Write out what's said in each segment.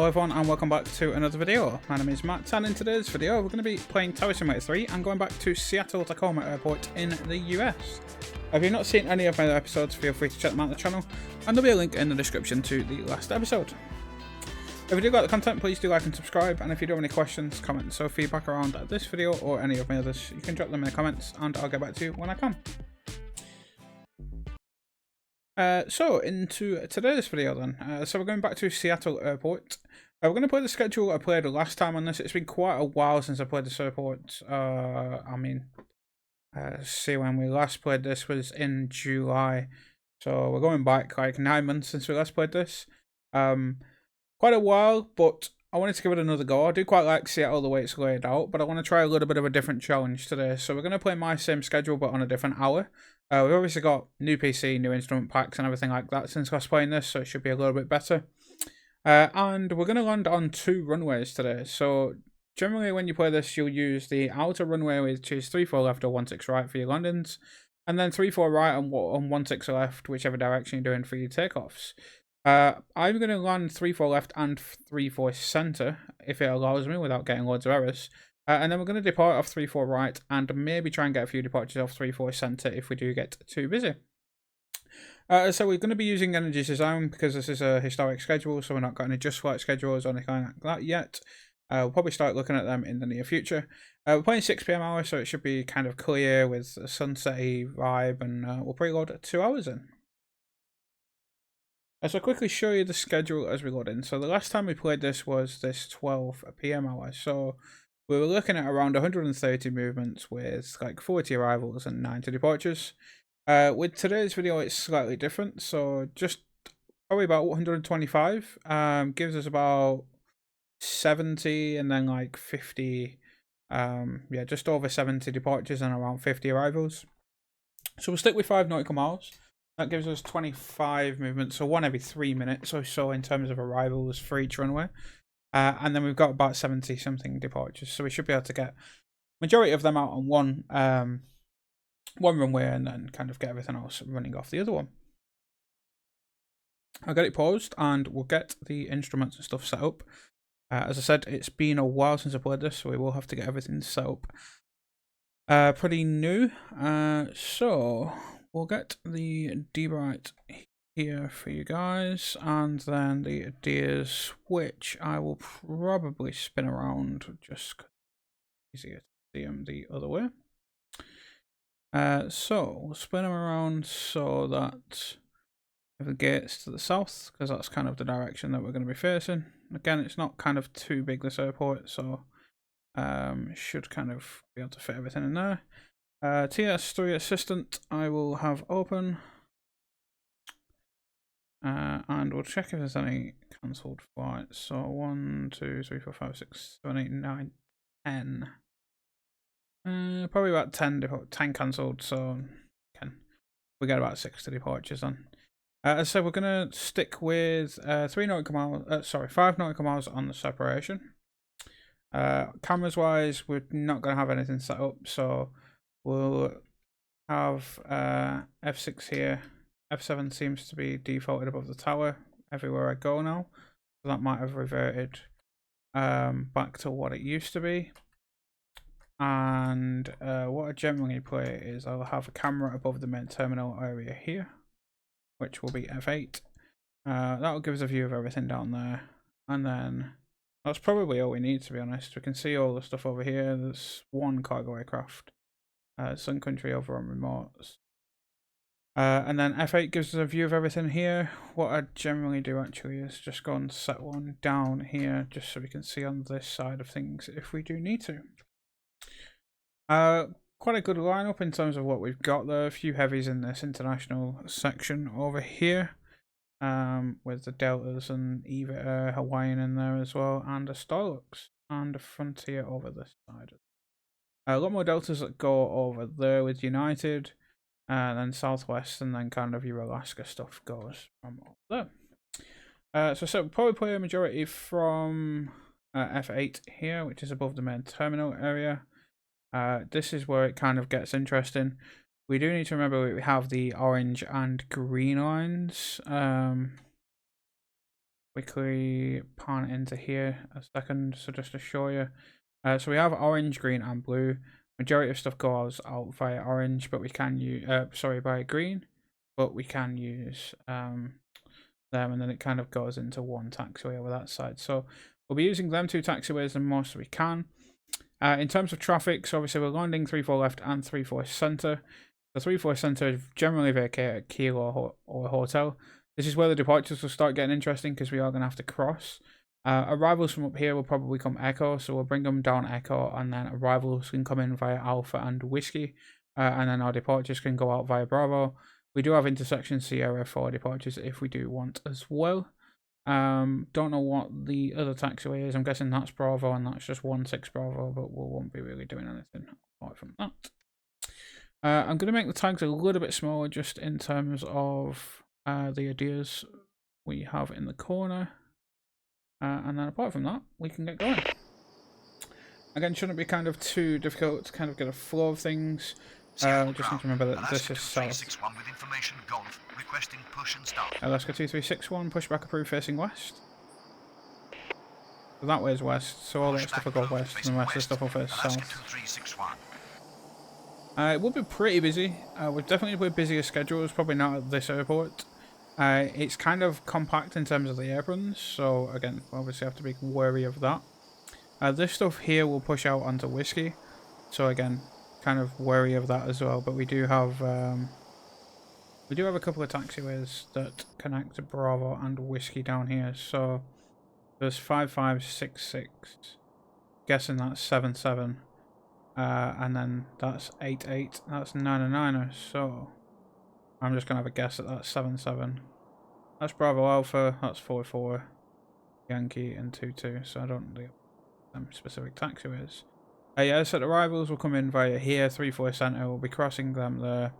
Hello everyone and welcome back to another video. My name is Matt and in today's video we're going to be playing Tower Simulator 3 and going back to Seattle Tacoma Airport in the US. If you've not seen any of my other episodes, feel free to check them out on the channel and there'll be a link in the description to the last episode. If you do like the content, please do like and subscribe, and if you do have any questions, comments or feedback around this video or any of my others, you can drop them in the comments and I'll get back to you when I can. So into today's video then, so we're going back to Seattle Airport. We're going to play the schedule I played last time on this. It's been quite a while since I played this airport. See, when we last played this was in July, so we're going back like 9 months since we last played this. Quite a while, but I wanted to give it another go. I do quite like Seattle the way it's laid out, but I want to try a little bit of a different challenge today. So we're going to play my same schedule but on a different hour. We've obviously got new PC, new instrument packs and everything like that since last playing this, so it should be a little bit better. And we're going to land on 2 runways today. So generally when you play this, you'll use the outer runway, which is 3-4 left or 1-6 right for your landings, and then 3-4 right and 1-6 left, whichever direction you're doing for your takeoffs. I'm going to land 3-4 left and 3-4 centre, if it allows me, without getting loads of errors. And then we're going to depart off 3-4 right, and maybe try and get a few departures off 3-4 centre if we do get too busy. So we're going to be using energy design because this is a historic schedule, so we're not got any just flight schedules or anything like that yet. We'll probably start looking at them in the near future. We're playing 6 PM hour, so it should be kind of clear with a sunset-y vibe, and we'll preload 2 hours in. So I'll quickly show you the schedule as we load in. So the last time we played this was this 12 PM hour. So we were looking at around 130 movements with like 40 arrivals and 90 departures. With today's video, it's slightly different. So just probably about 125 gives us about 70 and then like 50, yeah, just over 70 departures and around 50 arrivals. So we'll stick with 5 nautical miles. That gives us 25 movements, so 1 every 3 minutes or so in terms of arrivals for each runway. And then we've got about 70 something departures, so we should be able to get majority of them out on one runway and then kind of get everything else running off the other one. I'll get it paused and we'll get the instruments and stuff set up. As I said, it's been a while since I played this, so we will have to get everything set up pretty new. So we'll get the debright here for you guys, and then the Deers, which I will probably spin around just easier to see them the other way. So we'll spin them around so that if the gate's to the south, because that's kind of the direction that we're going to be facing. Again, it's not kind of too big, this airport, so should kind of be able to fit everything in there. TS3 assistant I will have open, and we'll check if there's any cancelled flights. So 1, 2, 3, 4, 5, 6, 7, 8, 9, 10. Probably about 10 cancelled, so we get about 60 departures then. As I said, we're going to stick with 5 nautical miles on the separation. Cameras wise, we're not going to have anything set up, so we'll have F6 here. F7 seems to be defaulted above the tower everywhere I go now, so that might have reverted back to what it used to be. And what I generally play is I'll have a camera above the main terminal area here, which will be F8. That'll give us a view of everything down there, and then that's probably all we need, to be honest. We can see all the stuff over here. There's 1 cargo aircraft, Sun Country over on remotes. And then F8 gives us a view of everything here. What I generally do actually is just go and set one down here, just so we can see on this side of things if we do need to. Quite a good lineup in terms of what we've got there. A few heavies in this international section over here, with the Deltas and Eva Air, Hawaiian in there as well, and a Starlux and a Frontier over this side. A lot more Deltas that go over there with United, and then Southwest, and then kind of your Alaska stuff goes from over there. So we'll probably play a majority from F8 here, which is above the main terminal area. This is where it kind of gets interesting. We do need to remember we have the orange and green lines quickly pan into here a second, so just to show you. So we have orange, green, and blue. Majority of stuff goes out via orange, but we can use by green, but we can use them, and then it kind of goes into one taxiway over that side. So we'll be using them two taxiways the most we can. In terms of traffic, so obviously we're landing 3-4 left and 3-4 center. The 3-4 center is generally vacate at Kilo or hotel. This is where the departures will start getting interesting because we are going to have to cross. Arrivals from up here will probably come Echo, so we'll bring them down Echo, and then arrivals can come in via Alpha and Whiskey, and then our departures can go out via Bravo. We do have intersection Sierra for departures if we do want as well. Don't know what the other taxiway is. I'm guessing that's Bravo, and that's just 16 Bravo, but we won't be really doing anything apart from that. I'm going to make the tags a little bit smaller just in terms of the ideas we have in the corner. And then apart from that, we can get going. Again, shouldn't be kind of too difficult to kind of get a flow of things. Just need to remember that this is south. Alaska 2361, pushback approved facing west. So that way is west, so all that stuff will go west, and the rest of the stuff will face south. It will be pretty busy. We're definitely with busier schedules, probably not at this airport. It's kind of compact in terms of the aprons, so again, obviously have to be wary of that. This stuff here will push out onto Whiskey, so again, kind of wary of that as well. But we do have a couple of taxiways that connect to Bravo and Whiskey down here. So there's 5566, guessing that's 77, and then that's 88, that's 99er. So I'm just gonna have a guess that that's 77. That's Bravo Alpha, that's 44 Yankee and 22. So I don't know them specific taxiways. Yeah, so the arrivals will come in via here. 3-4 center, we'll be crossing them there,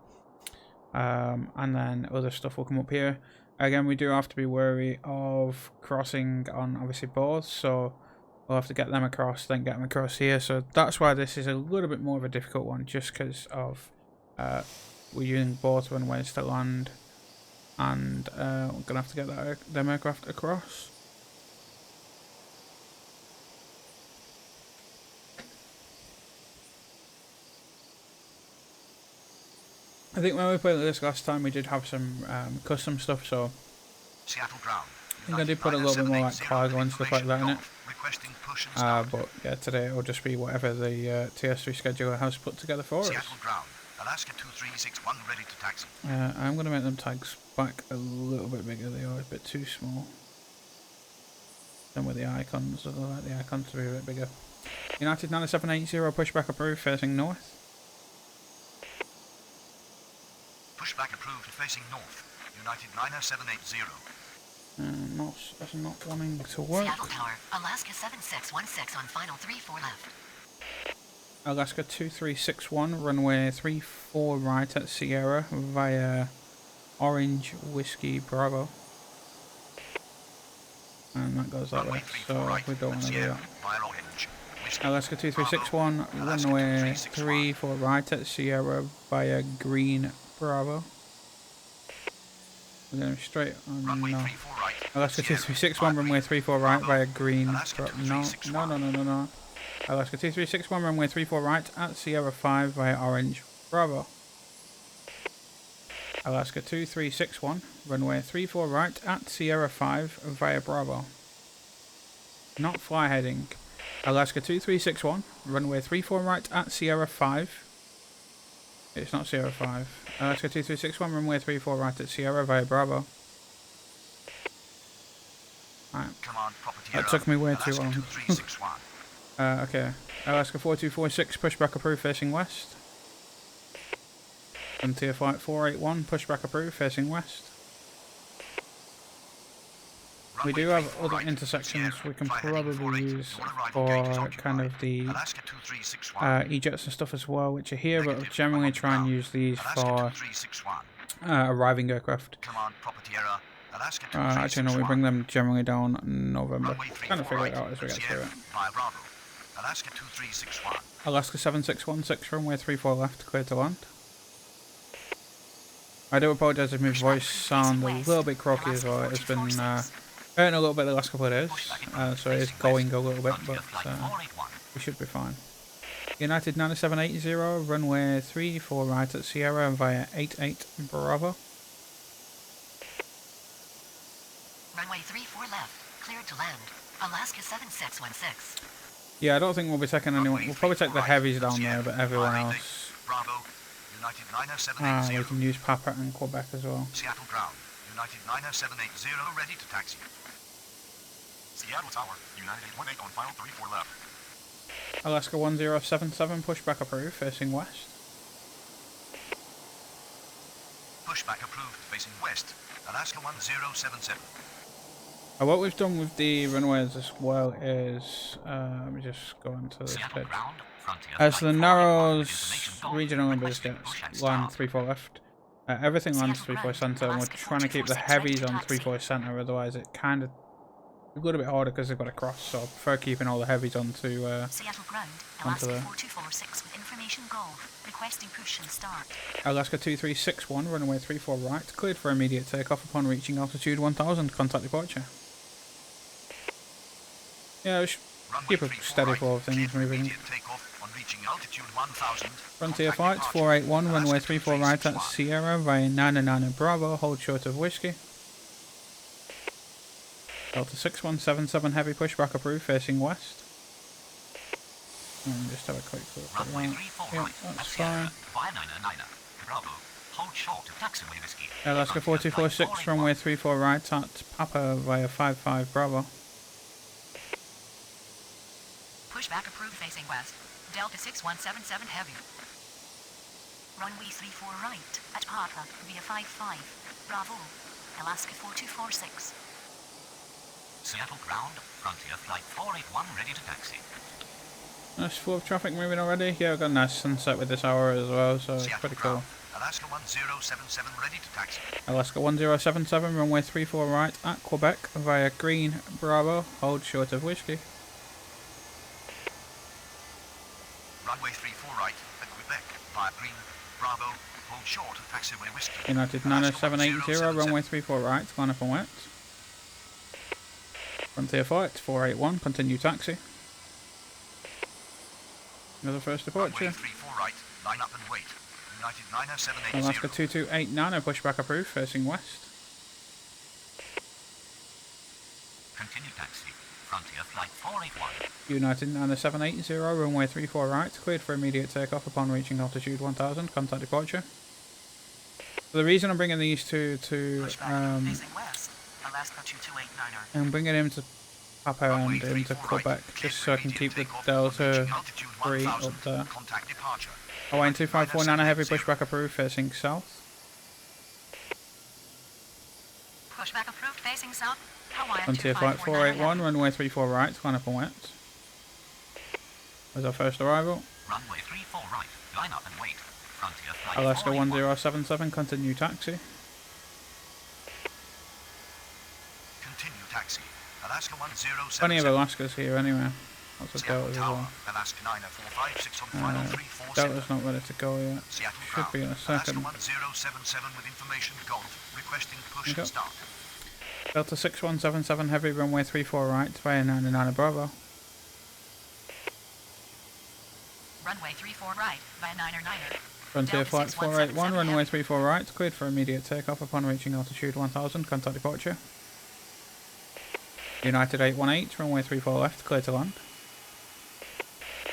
and then other stuff will come up here. Again, we do have to be wary of crossing on obviously both, so we'll have to get them across, then get them across here. So that's why this is a little bit more of a difficult one, just because of we're using both runways to land, and we're gonna have to get them aircraft across. I think when we played this last time, we did have some custom stuff, so Seattle ground. I think I did put a little bit more like cargo and stuff like that in it. But yeah, today it'll just be whatever the TS3 scheduler has put together for us. Seattle ground. Alaska 2361 ready to taxi. I'm going to make them tags back a little bit bigger. They are a bit too small. Then with the icons, I like the icons to be a bit bigger. United 9780, pushback approved, facing north. Pushback approved, facing north. United 9780. That's not wanting to work. Seattle Tower, Alaska 7616 on final 34 left. Alaska 2361, runway 34 right at Sierra via Orange Whiskey Bravo. And that goes that way, so we don't want to do that. Alaska 2361, runway 34 right at Sierra via Green Bravo. We're going straight on. No. Alaska 2361, runway 34 right via Green. No. Alaska 2361, runway 34 right at Sierra 5 via Orange Bravo. Alaska 2361, runway 34 right at Sierra 5 via Bravo. Not fly heading. Alaska 2361, runway 34 right at Sierra 5. It's not Sierra 5. Alaska 2361, runway 34 right at Sierra via Bravo. Right. That took me way too long. Okay. Alaska 4246, pushback approved, facing west. And Tier Flight 481, pushback approved, facing west. We do have other intersections we can probably use for kind of the E-jets and stuff as well, which are here, but generally try and use these for arriving aircraft. Actually, no, we bring them generally down in November. Kind of figure it out as we get through it. Alaska 7616, runway 34 left, clear to land. I do apologise if my voice sounds a little bit croaky as well. It's been Hurting a little bit the last couple of days, Push back improved so it is facing going west. a little bit, Frontier but flight 481. we should be fine. United 9780, runway 34 right at Sierra via 88 Bravo. Runway 34 left. Cleared to land. Alaska 7616. Yeah, I don't think we'll be taking anyone. We'll probably take the heavies down there, but everyone else. Bravo, United We 90780. can use Papa and Quebec as well. Seattle ground, United 90780, ready to taxi. Seattle Tower, United 818 on final 34 left. Alaska 1077, pushback approved, facing west. Pushback approved, facing west. Alaska 1077. What we've done with the runways as well is, let me just go into this page. So the Narrows regional numbers gets line 34 left. Everything lands 34 center, and we're trying to keep the heavies on 34 center, otherwise it kind of a little bit harder because they've got to cross, so I prefer keeping all the heavies onto Seattle ground. onto Alaska there. 4246 with information golf. Requesting push and start. Alaska 2361, runway 34 right, cleared for immediate takeoff upon reaching altitude 1000, contact departure. Yeah, we should keep a steady flow of things moving. Frontier flight 481, runway 34 right at Sierra via 99 Bravo, hold short of whiskey. Delta 6177 heavy pushback approved, facing west. Just have a quick look at that. Yep, that's fine. Alaska 4246, runway 34 right at Papa via 55 Bravo. Pushback approved facing west. Delta 6177 heavy. Runway 34 right at Papa via 55 Bravo. Alaska 4246. Seattle ground, Frontier flight 481 ready to taxi. Nice flow of traffic moving already. Yeah, we've got a nice sunset with this hour as well, so it's pretty cool. Alaska 1077 ready to taxi. Alaska 1077, runway 34 right at Quebec via Green Bravo, hold short of whiskey. Runway 34 right at Quebec via Green Bravo, hold short of taxiway whiskey. United 90780, runway 34 right, line up and wet. Frontier flight 481, continue taxi. Another first departure. Runway 34 right, line up and wait. United 90780. Alaska 2289, pushback approved, facing west. Continue taxi. Frontier flight 481. United 90780, runway 34 right, cleared for immediate takeoff upon reaching altitude 1000, contact departure. So the reason I'm bringing these two to, Facing west. Alaska 2289er. I'm bringing him to Papa and him to Quebec, just so I can keep the Delta 3 up there. Contact departure. Hawaiian 2549, a heavy pushback approved, facing south. Pushback approved facing south. Hawaiian Frontier flight 2549 481, runway 34 right, line up and wet. Was our first arrival. Runway 34 right, line up and wait. Frontier flight Alaska 481. 1077, continue taxi. Continue taxi. Alaska 1077. Plenty of Alaskas here anyway. Lots of Seattle Deltas as Tower, well. Alaska 9456 on final 347. Delta's not ready to go yet. Seattle Should be in a ground, second. Alaska 1077 with information golf, requesting push Okay. and start. Delta 6177 heavy, runway 34 right via 99 Bravo. Runway 34 right via 9er. Frontier Delta flight 481, 6177 runway 34 right, cleared for immediate takeoff upon reaching altitude 1000, contact departure. United 818, runway 34 left, clear to land.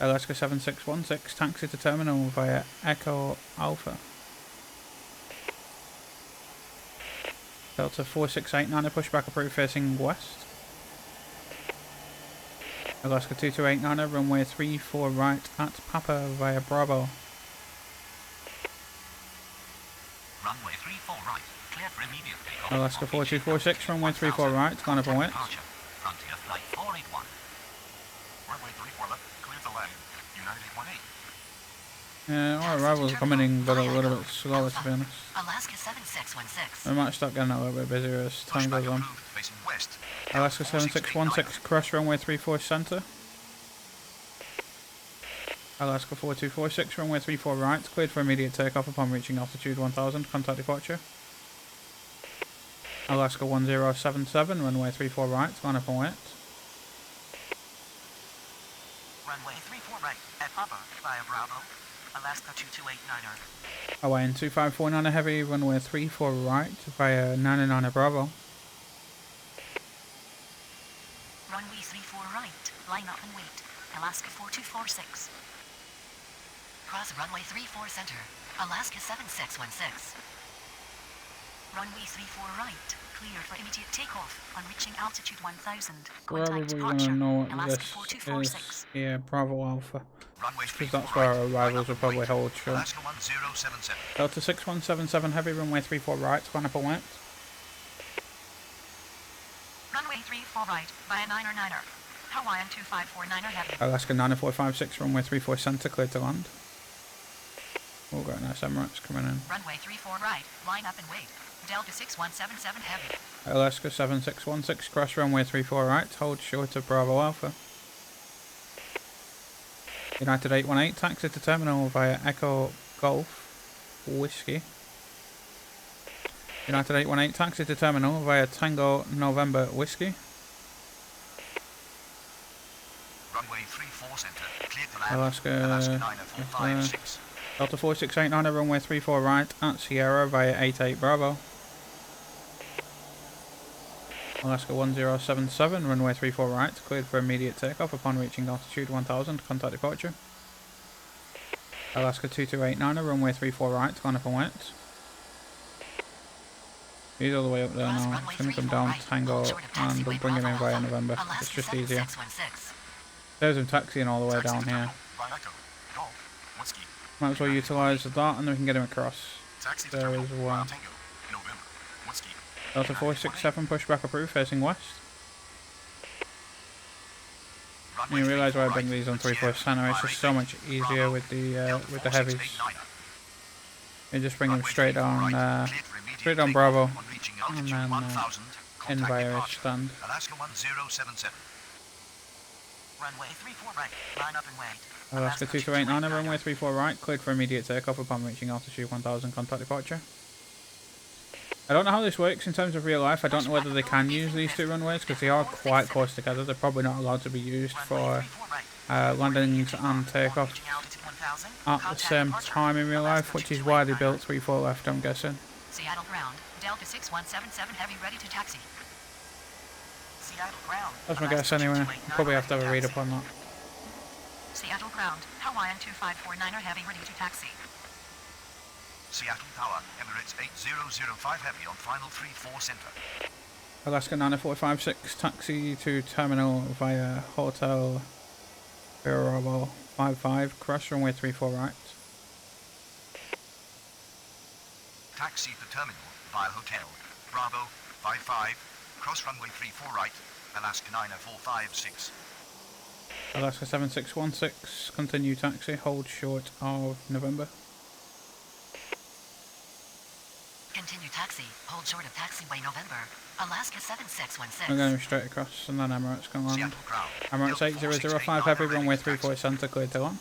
Alaska 7616, taxi to terminal via Echo Alpha. Delta 4689, a pushback approved facing west. Alaska 2289, runway 34 right at Papa via Bravo. Runway 34 right, cleared for immediate takeoff. Alaska 4246, runway 34 right, line up and wet. Departure. Frontier flight 481. Runway 34 left, cleared to land. United 818. Our arrivals are coming in but a little bit slower, to be honest. Alaska 7616. We might start getting a little bit busier as time Pushback goes on. approved, facing west. Alaska 7616, cross runway 34 center. Alaska 4246, runway 34 right, cleared for immediate takeoff upon reaching altitude 1000, contact departure. Alaska 1077, runway 34 right, line up and wait. Runway 34 right at Papa via Bravo. Alaska 2289er. Away in 2549 heavy, runway 34 right via 99 Bravo. Runway 34 right, line up and wait. Alaska 4246. Cross runway 34 center. Alaska 7616. Runway 34 right, cleared for immediate takeoff on reaching altitude 1000. Contact Probably departure. gonna know what Alaska this 4246. is. Yeah, Bravo Alpha. Runway Because 34 that's where right. our Line rivals up will and probably wait. hold short. Alaska 1077. Delta 6177 heavy, runway 34 right, line up and wait. Runway 34 right via 9er. Hawaiian 2549er heavy. Alaska 9456, runway 34 center, cleared to land. Oh, got nice Emirates coming in. Runway 34 right, line up and wait. Delta 6177 heavy. Alaska 7616, cross runway 34 right, hold short of Bravo Alpha. United 818, taxi to terminal via Echo Golf Whiskey. United 818, taxi to terminal via Tango November Whiskey. Runway 34 center. Cleared to land. Alaska, Alaska 9456. Delta 4689, runway 34 right at Sierra via 88 Bravo. Alaska 1077, runway 34 right, cleared for immediate takeoff upon reaching altitude 1000, contact departure. Alaska 2289, runway 34 right, line up and wait. He's all the way up there now, it's going to come down Tango and we'll bring him in via November, it's just easier. There's him taxiing all the way down here. Might as well utilise that and then we can get him across there as well. Delta 467, pushback approved, facing west. And you realise why I bring these on 34 center, it's just so much easier with the heavies. You just bring them straight down Bravo, and then in via his stand. Alaska 1077. Runway 34 right, line up and wait. Alaska 2289, runway 34 right, cleared for immediate takeoff upon reaching altitude 1000, contact departure. I don't know how this works in terms of real life. I don't know whether they can use these two runways because they are quite close together. They're probably not allowed to be used for landings and takeoff at the same time in real life, which is why they built 34 left, I'm guessing. Seattle ground, Delta 6177 heavy ready to taxi. Seattle ground. That's my guess anyway. Probably have to have a read up on that. Seattle ground, Hawaiian 2549er heavy ready to taxi. Seattle Tower, Emirates 8005 heavy on final 34 center. Alaska 9456, taxi to terminal via Hotel Bravo 55, cross runway 34 right. Taxi to terminal via Hotel Bravo 55, cross runway 34 right, Alaska 90456. Alaska 7616, continue taxi, hold short of November. Continue taxi, hold short of taxiway November, Alaska 7616. I'm going straight across and then Emirates can land. Seattle ground. Emirates 8005 heavy, runway 34 center, cleared to land.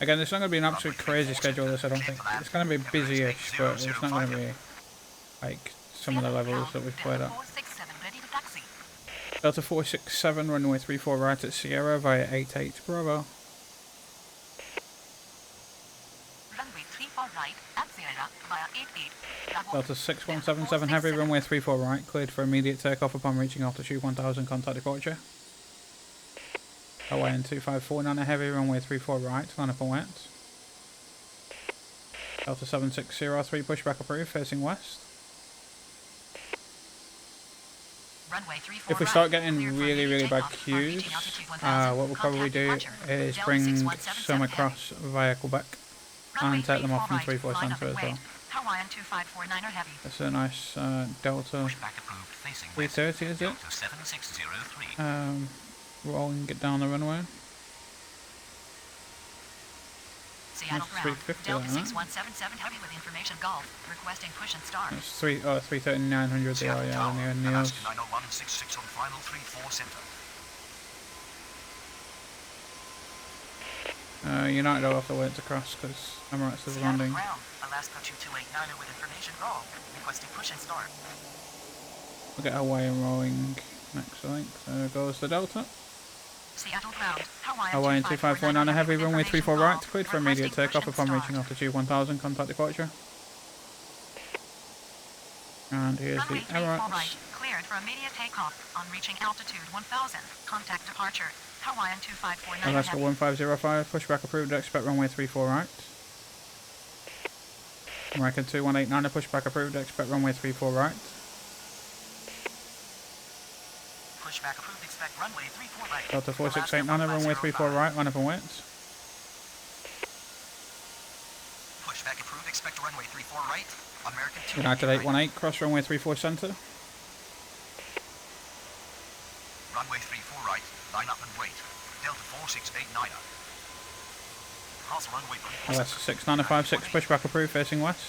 Again, it's not going to be an absolute crazy schedule this, I don't think. It's going to be busy-ish, but it's not going to be like some of the levels that we've played at. Delta 467, runway 34 right at Sierra via 88 Bravo. Delta 6177 heavy, runway 34 right, cleared for immediate takeoff upon reaching altitude 1000, contact departure. Hawaiian 2549 heavy, runway 34 right, line up and wait. Delta 7603, pushback approved, facing west. If we start getting really bad queues, what we'll probably do is bring some across via Quebec and take them off from 34 center as well. Hawaiian 2549er heavy. That's a nice Delta 330, is it? Rolling it down the runway. Seattle That's ground, 350 Delta there, 6177 heavy with information Golf, requesting push and start. That's 33900 they are, yeah, near Neos. Alaska 90166 on final 34 center. United will have to wait to cross because Emirates is Seattle landing. ground. Alaska 2289 with information wrong. Requesting push and start. We'll get Hawaii and rowing next, I think. So goes the Delta. Seattle ground. Hawaiian 2549 a heavy, runway 34 right, cleared for immediate Requesting takeoff push upon and reaching start. altitude 1000, contact departure. And here's the Runway 34 Emirates. right. Cleared for immediate takeoff on reaching altitude 1000. Contact departure. Hawaiian 2549 Alaska heavy. 1505, pushback approved, expect runway 34 right. American 2189, pushback approved, expect runway 34 right. Pushback approved. Expect runway 34 right. Delta 4689, runway 34 right, line up and wait. Pushback approved. Expect runway 34 right. American 2. United 818, cross runway 34 center. Runway 34 right. Line up and wait. Delta 4689. Cross runway 34 Alaska 6956, pushback approved, facing west.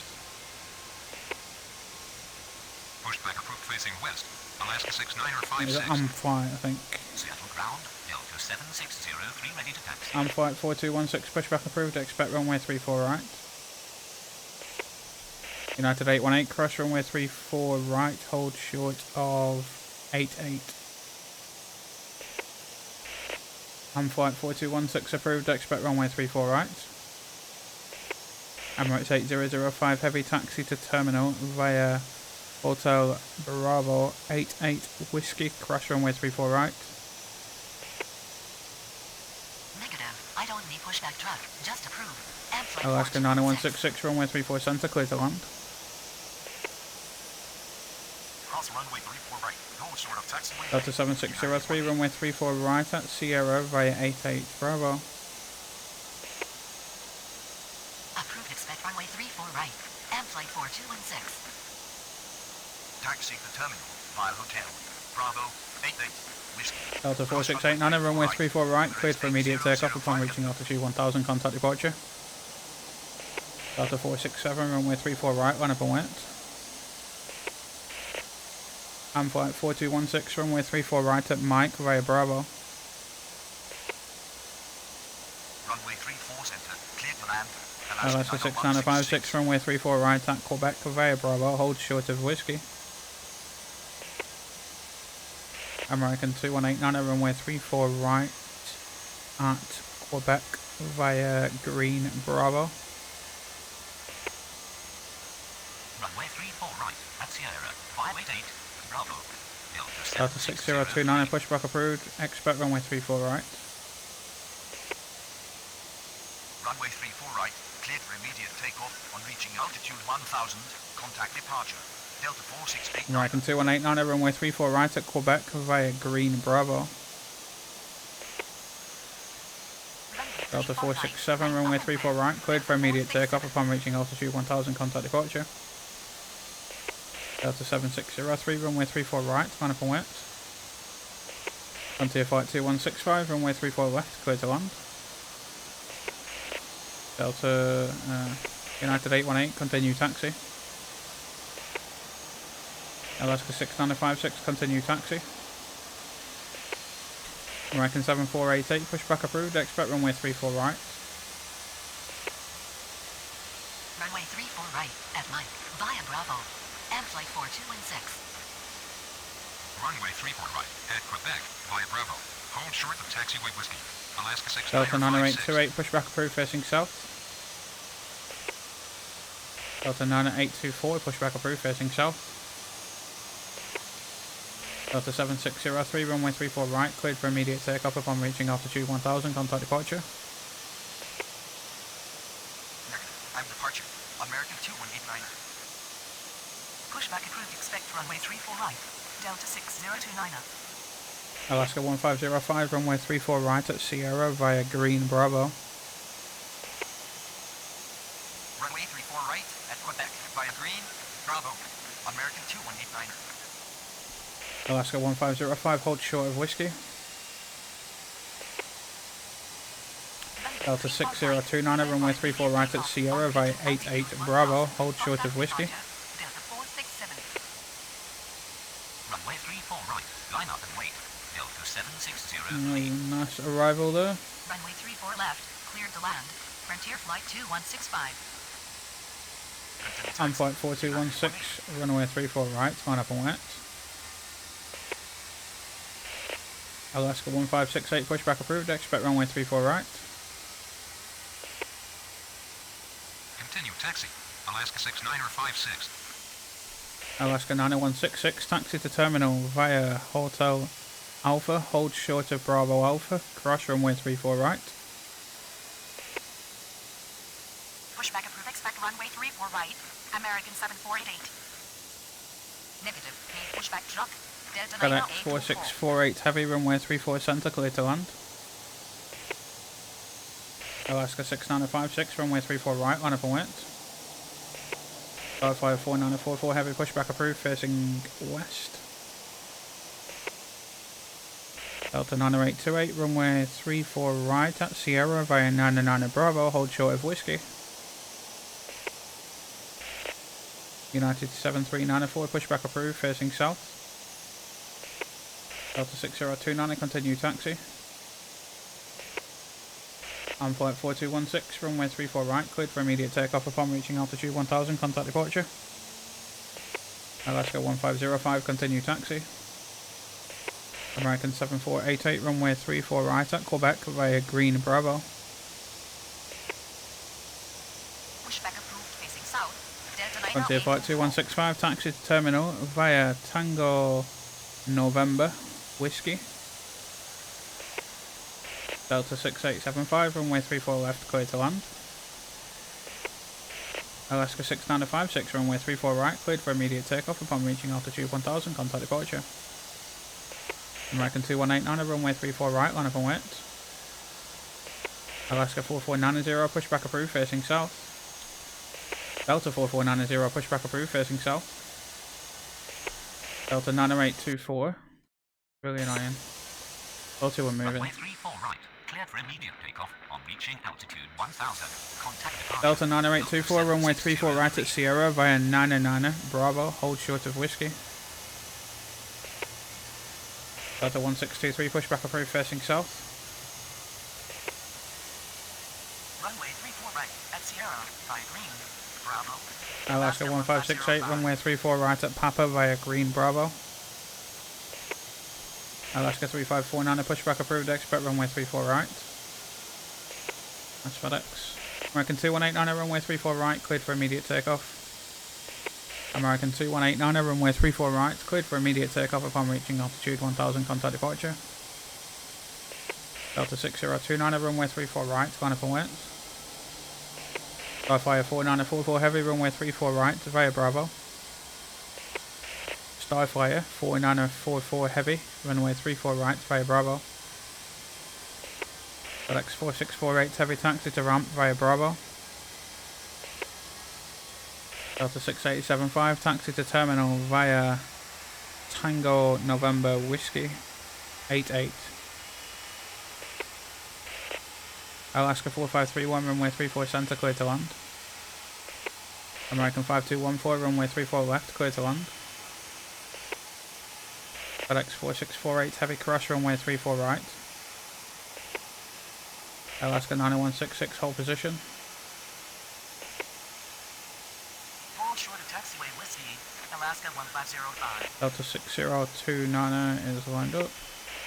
Pushback approved facing west. Alaska Is 6956. it Amflight, I think. Seattle ground. Delta 7603 ready to taxi. Amflight 4216, pushback approved, expect runway 34 right. United 818, cross runway 34 right, hold short of 88. Amflight 4216 approved, expect runway 34 right. Emirates 8005, heavy taxi to terminal via Hotel Bravo 88 Whiskey, crash runway 34 right. Negative. I don't need pushback truck. Just approve. Amflight Alaska 9166, runway 34 center, clear to land. Cross runway 34 right. Hold short of taxiway. Delta 7603, runway 34 right at Sierra via 88 Bravo. Approved. Expect runway 34 right. Amflight 4216. Taxi to terminal via hotel. Bravo 88. Whiskey. Delta 4689, runway 34 right, cleared for immediate takeoff upon reaching altitude 1000, contact departure. Delta 467, runway 34 right, line up and wait. Amflight 4216, runway 34 right at Mike via Bravo. Runway 34 center. Cleared to land. Alaska 6956, runway 34 right at Quebec via Bravo, hold short of Whiskey. American 2189, runway 34 right at Quebec via Green Bravo. Runway 34 right at Sierra 588. Bravo. Delta 6029, pushback approved, expect runway 34 right. Runway 34 right. Cleared for immediate takeoff on reaching altitude 1000. Contact departure. Delta 4689. American 2189, runway 34 right at Quebec via Green Bravo. Delta 467, runway 34 right, cleared for immediate takeoff upon reaching altitude 1000, contact departure. Delta 7603, runway 34 right, line up and wait. Frontier Flight 2165, runway 34 left, clear to land. Delta United 818, continue taxi. Alaska 6956, continue taxi. American 7488, pushback approved, expect runway 34 right. Runway 34 right at Mike via Bravo. Amflight 4216. Runway 34 right at Quebec via Bravo. Hold short of taxiway Whiskey. Alaska 6956. Delta 90828, pushback approved, facing south. Delta 90824, pushback approved, facing south. Delta 7603, runway 34 right, cleared for immediate takeoff upon reaching altitude 1000, contact departure. Negative. I'm departure. American 2189. Pushback approved. Expect runway 34 right. Delta 6029. Alaska 1505, runway 34 right at Sierra via Green Bravo. Runway 34 right at Quebec via Green. Bravo. American 2189. Alaska 1505, hold short of Whiskey. Delta 6029, runway 34 right at Sierra via 88 Bravo, hold short of Whiskey. Delta 467. Runway 34 right. Line up and wait. Delta 7603. Nice arrival there. Runway 34 left. cleared to land. Frontier Flight 2165. Continue On taxi. flight 4216, runway 34 right, line up and wet. Alaska 1568, pushback approved, expect runway 34 right. Continue taxi. Alaska 6956. Alaska 90166, taxi to terminal via Hotel Alpha, hold short of Bravo Alpha, cross runway 34 right. Pushback approved. Expect runway 34 right. American 7488. Negative. Main pushback truck. Delta FedEx 90824. 4648, heavy runway 34 center, clear to land. Alaska 6956, runway 34 right, line up and wet. Starflyer 4944, heavy pushback approved, facing west. Delta 90828, runway 34 right at Sierra via 99 Bravo, hold short of whiskey. United 7394, pushback approved, facing south. Delta 6029, continue taxi. On flight 4216, runway 34 right, cleared for immediate takeoff upon reaching altitude 1000, contact departure. Alaska 1505, continue taxi. American 7488, runway 34 right at Quebec via Green Bravo. Pushback approved. Facing south. Delta Frontier flight 2165, taxi to terminal via Tango November Whiskey. Delta 6875, runway 34 left, clear to land. Alaska 6956, runway 34 right, cleared for immediate takeoff upon reaching altitude 1000, contact departure. American 2189, runway 34 right, line up and wet. Alaska 4490, pushback approved, facing south. Delta 4490, pushback approved, facing south. Delta 90824, really annoying. All two are moving. Runway 34 right. Cleared for immediate takeoff on reaching altitude 1000. Contact departure. Delta 90824, runway 34 right at Sierra via 99 Bravo, hold short of whiskey. Delta 1623, pushback approved, facing south. Runway 34 right at Sierra via Green Bravo. Alaska 1568, runway 34 right at Papa via Green Bravo. Alaska 3549, pushback approved, expect runway 34 right. That's FedEx. American 2189, runway 34 right, cleared for immediate takeoff. American 2189, runway 34 right, cleared for immediate takeoff upon reaching altitude 1000, contact departure. Delta 6029, runway 34 right, line up and wet. Starflyer 4944, heavy, runway 34 right, via Bravo. Starflyer 4944, heavy, runway 34 right, via Bravo. FedEx 4648, heavy, taxi to ramp via Bravo. Delta 6875, taxi to terminal via Tango November Whiskey 88. Alaska 4531, runway 34 center, clear to land. American 5214, runway 34 left, clear to land. FedEx 4648, heavy, cross runway 34 right. Alaska 90166, hold position. Hold short of taxiway whiskey. Alaska 1505. Delta 6029 is lined up.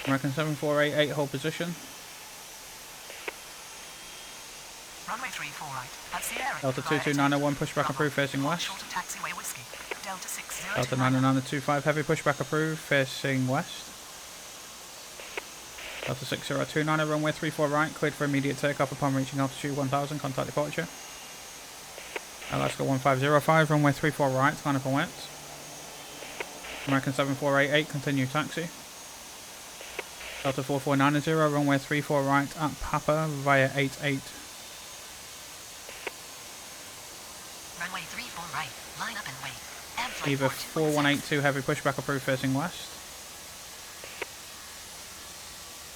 American 7488, hold position. Runway 34 right at Sierra. Delta 22901, pushback approved, facing west. Short of taxiway whiskey. Delta 6029. Delta 9925, heavy, pushback approved, facing west. Delta 6029, runway 34 right, cleared for immediate takeoff upon reaching altitude 1000, contact departure. Alaska 1505, runway 34 right, line up and wet. American 7488, continue taxi. Delta 4490, runway 34 right at Papa via 88. Runway 34 right. Line up and wait. And flight Either 4182. 4182, heavy, pushback approved, facing west.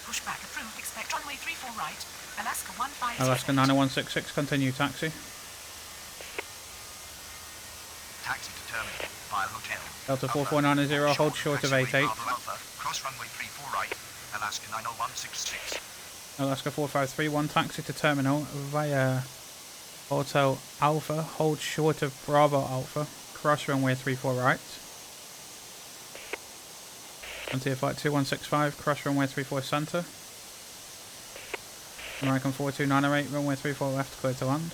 Pushback approved. Expect runway 34 right. Alaska 15. Alaska 90166, continue taxi. Taxi to terminal via hotel. Delta 4490, hold short of 88. Alpha, cross runway 34 right. Alaska 90166. Alaska 4531, taxi to terminal via Hotel Alpha, hold short of Bravo Alpha, cross runway 34 right. Frontier Flight 2165, cross runway 34 center. American 4298, runway 34 left, clear to land.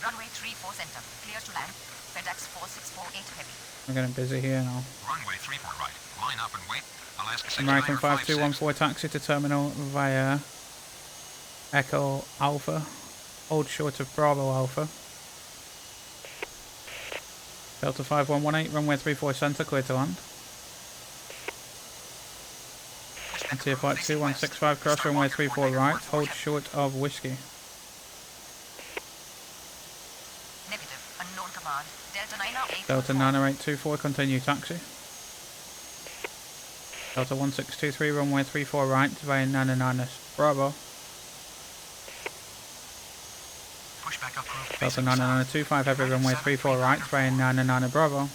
Runway 34 center, clear to land. FedEx 4648 heavy. We're getting busy here now. Runway 34 right. Line up and wait. Alaska 6 American Niner 5214, taxi to terminal via Echo Alpha, hold short of Bravo Alpha. Delta 5118, runway 34 center, clear to land. Frontier Flight 2165, cross runway 34 right, hold short of Whiskey. Negative, unknown command. Delta 908. Delta 9824, continue taxi. Delta 1623, runway 34 right, via 99 Bravo. Pushback approved. Delta 9925, heavy runway 34 right, via 99 Bravo.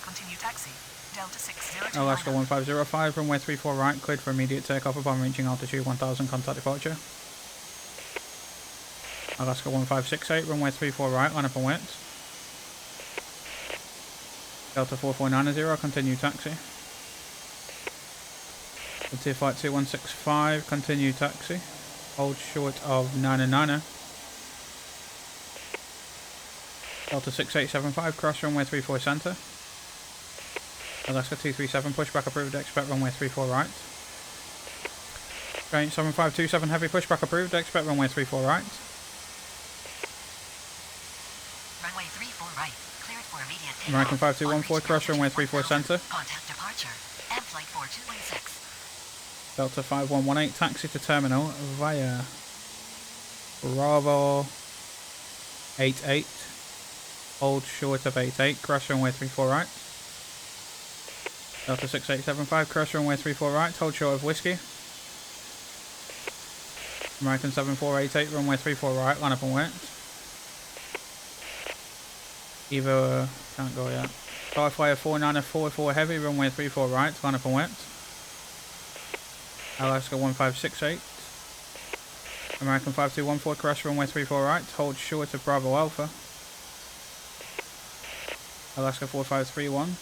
Continue taxi. Delta 60. Alaska 1505, runway 34 right, cleared for immediate takeoff upon reaching altitude 1000, contact departure. Alaska 1568, runway 34 right, line up and wait. Delta 4490, continue taxi. Frontier Flight 2165, continue taxi. Hold short of 99. Delta 6875, cross runway 34 center. Alaska 237, pushback approved, expect runway 34 right. Range 7527, heavy pushback approved, expect runway 34 right. Runway 34 right. Cleared for immediate takeoff. American 5214, cross runway 34 center. Contact departure. M flight 4216. Delta 5118, taxi to terminal via Bravo 88. Hold short of 88, cross runway 34 right. Delta 6875, cross runway 34 right, hold short of Whiskey. American 7488, runway 34 right, line up and wait. Either, can't go yet. Fireflyer 4944 heavy, runway 34 right, line up and wait. Alaska 1568. American 5214, cross runway 34 right, hold short of Bravo Alpha. Alaska 4531.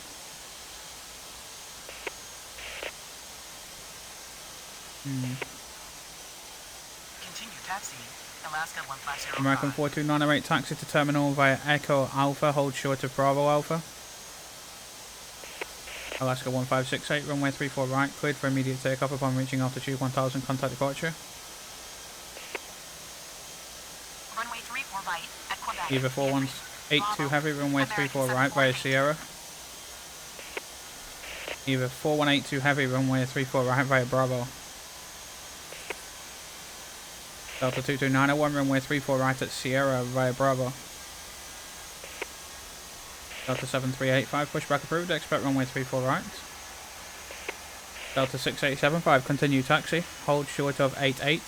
Continue taxi. Alaska 150. American 4298, taxi to terminal via Echo Alpha, hold short of Bravo Alpha. Alaska 1568, runway 34 right, cleared for immediate takeoff upon reaching altitude 1000, contact departure. Runway 34 right at Quebec. Either 4182 heavy, runway 34 right via Sierra. Either 4182 heavy, runway 34 right via Bravo. Delta 22901, runway 34 right at Sierra via Bravo. Delta 7385, pushback approved, expect runway 34 right. Delta 6875, continue taxi, hold short of 88.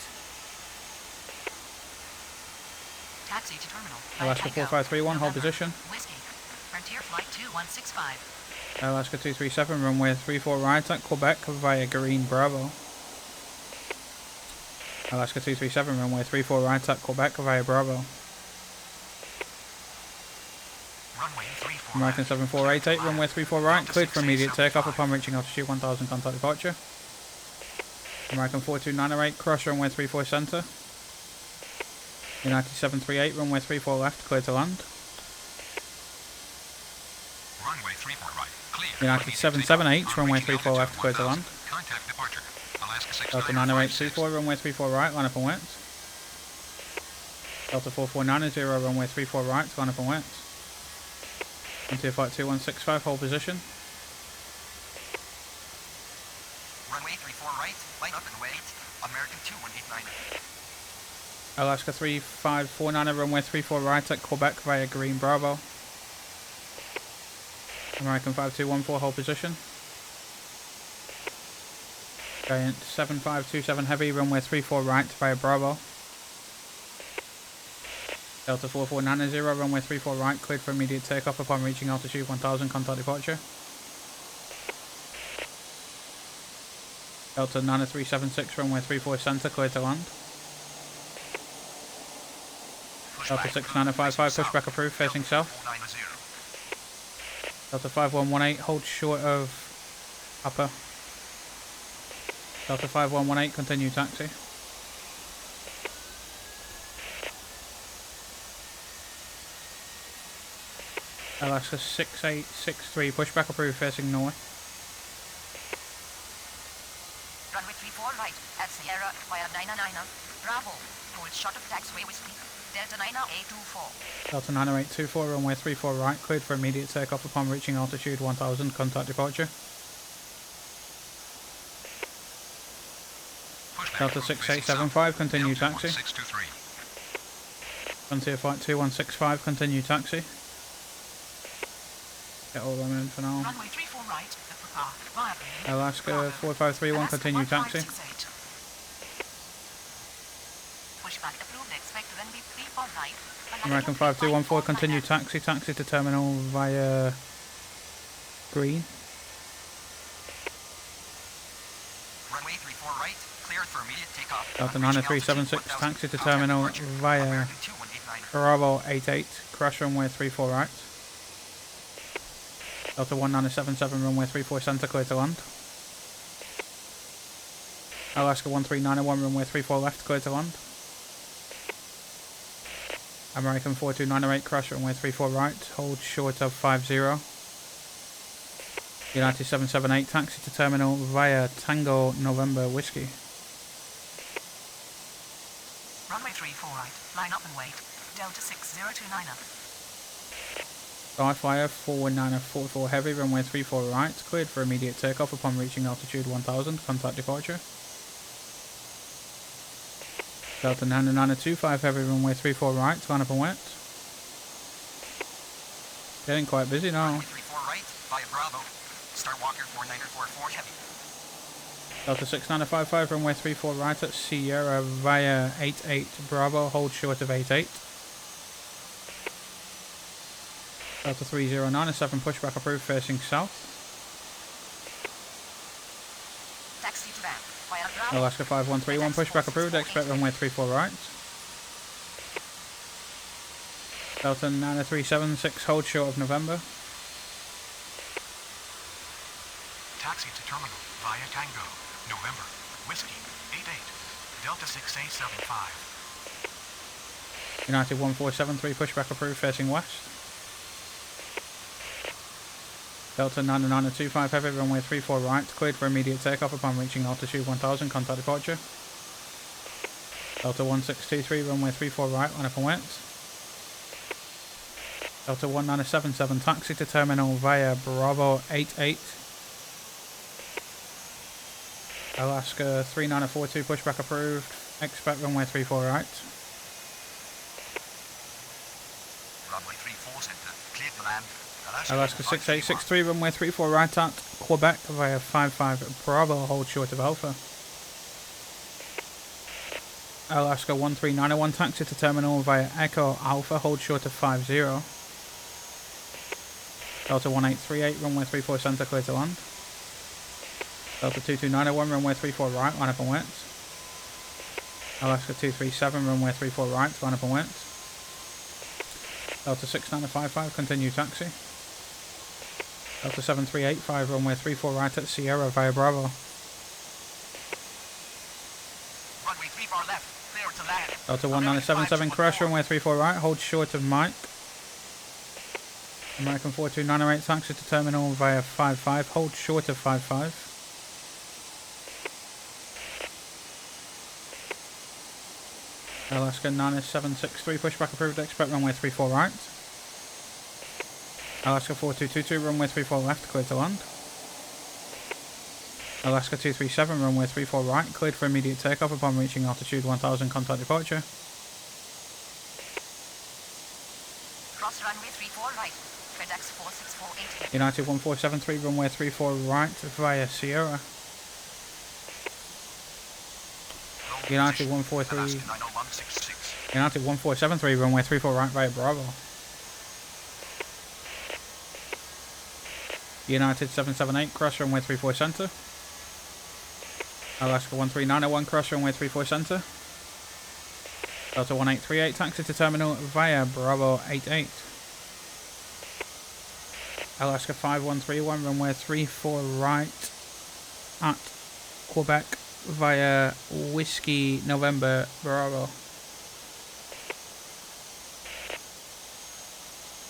Taxi to terminal. Alaska 4531, hold position. Whiskey. Frontier Flight 2165. Alaska 237, runway 34 right at Quebec via Green Bravo. Alaska 237, runway 34 right at Quebec via Bravo. Runway 34 American 7488, runway 34 right, cleared for immediate takeoff upon reaching altitude 1000, contact departure. American 4298, cross runway 34 center. United 738, runway 34 left, clear to land. Runway 34 right. Clear. United 778, runway 34 left, clear to land. Contact departure. Alaska 6 Delta 9824, runway 34 right, line up and wait. Delta 4490, runway 34 right, line up and wait. Frontier Flight 2165, hold position. Runway 34 right. Line up and wait. American 2189. Alaska 3549, runway 34 right at Quebec via Green Bravo. American 5214, hold position. Giant 7527 heavy, runway 34 right via Bravo. Delta 4490, runway 34 right, cleared for immediate takeoff upon reaching altitude 1000, contact departure. Delta 9376, runway 34 center, clear to land. Delta 6955, pushback approved, facing south. Delta 5118, hold short of upper. Delta 5118, continue taxi. Alaska 6863, pushback approved, facing north. Runway 34 right at Sierra via 99er. Bravo. Hold short of taxiway whiskey. Delta 90824. Delta 90824, runway 34 right, cleared for immediate takeoff upon reaching altitude 1000, contact departure. Delta 6875, continue taxi. Frontier Flight 2165, continue taxi. Get all them in for now. Runway 34 right at Papa via Alaska 4531, continue taxi. Pushback approved. Expect runway 34 right. American 5214, continue taxi. Taxi to terminal via green. Runway 34 right, cleared for immediate takeoff. Delta 9376, taxi to terminal via Bravo 88, crash runway 34 right. Delta 1977, runway 34 center, clear to land. Alaska 1391, runway 34 left, clear to land. American 4298, crash runway 34 right, hold short of 50. United 778, taxi to terminal via Tango November Whiskey. Runway 34 right. Line up and wait. Delta 6029er. Skyflyer 41944 heavy, runway 34 right, cleared for immediate takeoff upon reaching altitude 1000, contact departure. Delta 9925 heavy, runway 34 right, line up and wait. Getting quite busy now. Runway 34 right, via Bravo. Start Walker 4944 heavy. Delta 6955, runway 34 right at Sierra via 88 Bravo, hold short of 88. Delta 3097, pushback approved, facing south. Taxi to ramp via Bravo. Alaska 5131, pushback approved, expect runway 34 right. Delta 9376, hold short of November. Taxi to terminal via Tango, November, Whiskey 88, Delta 6875. United 1473, pushback approved, facing west. Delta 9925 heavy, runway 34 right, cleared for immediate takeoff upon reaching altitude 1000, contact departure. Delta 1623, runway 34 right, line up and wait. Delta 1977, taxi to terminal via Bravo 88. Alaska 3942, pushback approved, expect runway 34 right. Runway 34 center, cleared to land. Alaska 6863, runway 34 right at Quebec via 55 Bravo, hold short of Alpha. Alaska 1391, taxi to terminal via Echo Alpha, hold short of 50. Delta 1838, runway 34 center, clear to land. Delta 2291, runway 34 right, line up and wait. Alaska 237, runway 34 right, line up and wait. Delta 6955, continue taxi. Delta 7385, runway 34 right at Sierra via Bravo. Runway 34 left, clear to land. Delta 1977, crash runway 34 right, hold short of Mike. American 4298, taxi to terminal via 55, hold short of 55. Alaska 9763, pushback approved, expect runway 34 right. Alaska 4222, runway 34 left, cleared to land. Alaska 237, runway 34 right, cleared for immediate takeoff upon reaching altitude 1000, contact departure. Cross runway 34 right. FedEx 4648. United 1473, runway 34 right via Sierra. United 143, United 1473, runway 34 right via Bravo. United 778, cross runway 34 center. Alaska 13901, cross runway 34 center. Delta 1838, taxi to terminal via Bravo 88. Alaska 5131, runway 34 right at Quebec via Whiskey November Bravo.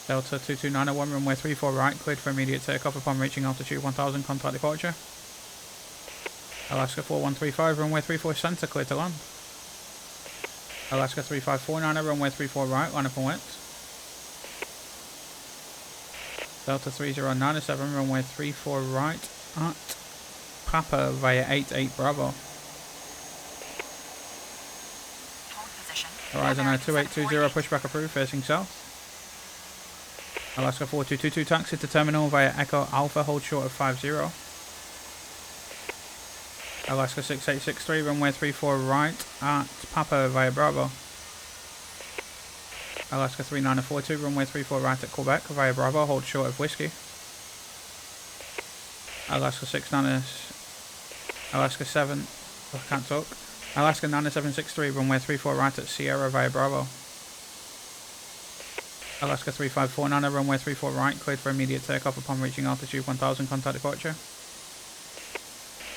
Delta 22901, runway 34 right, cleared for immediate takeoff upon reaching altitude 1000, contact departure. Alaska 4135, runway 34 center, cleared to land. Alaska 3549, runway 34 right, line up and wait. Delta 3097, runway 34 right at Papa via 88 Bravo. Hold position. Horizon 2820, pushback approved, facing south. Alaska 4222, taxi to terminal via Echo Alpha, hold short of 50. Alaska 6863, runway 34 right at Papa via Bravo. Alaska 3942, runway 34 right at Quebec via Bravo, hold short of Whiskey. Alaska 7, I can't talk. Alaska 9763, runway 34 right at Sierra via Bravo. Alaska 3549, runway 34 right, cleared for immediate takeoff upon reaching altitude 1000, contact departure.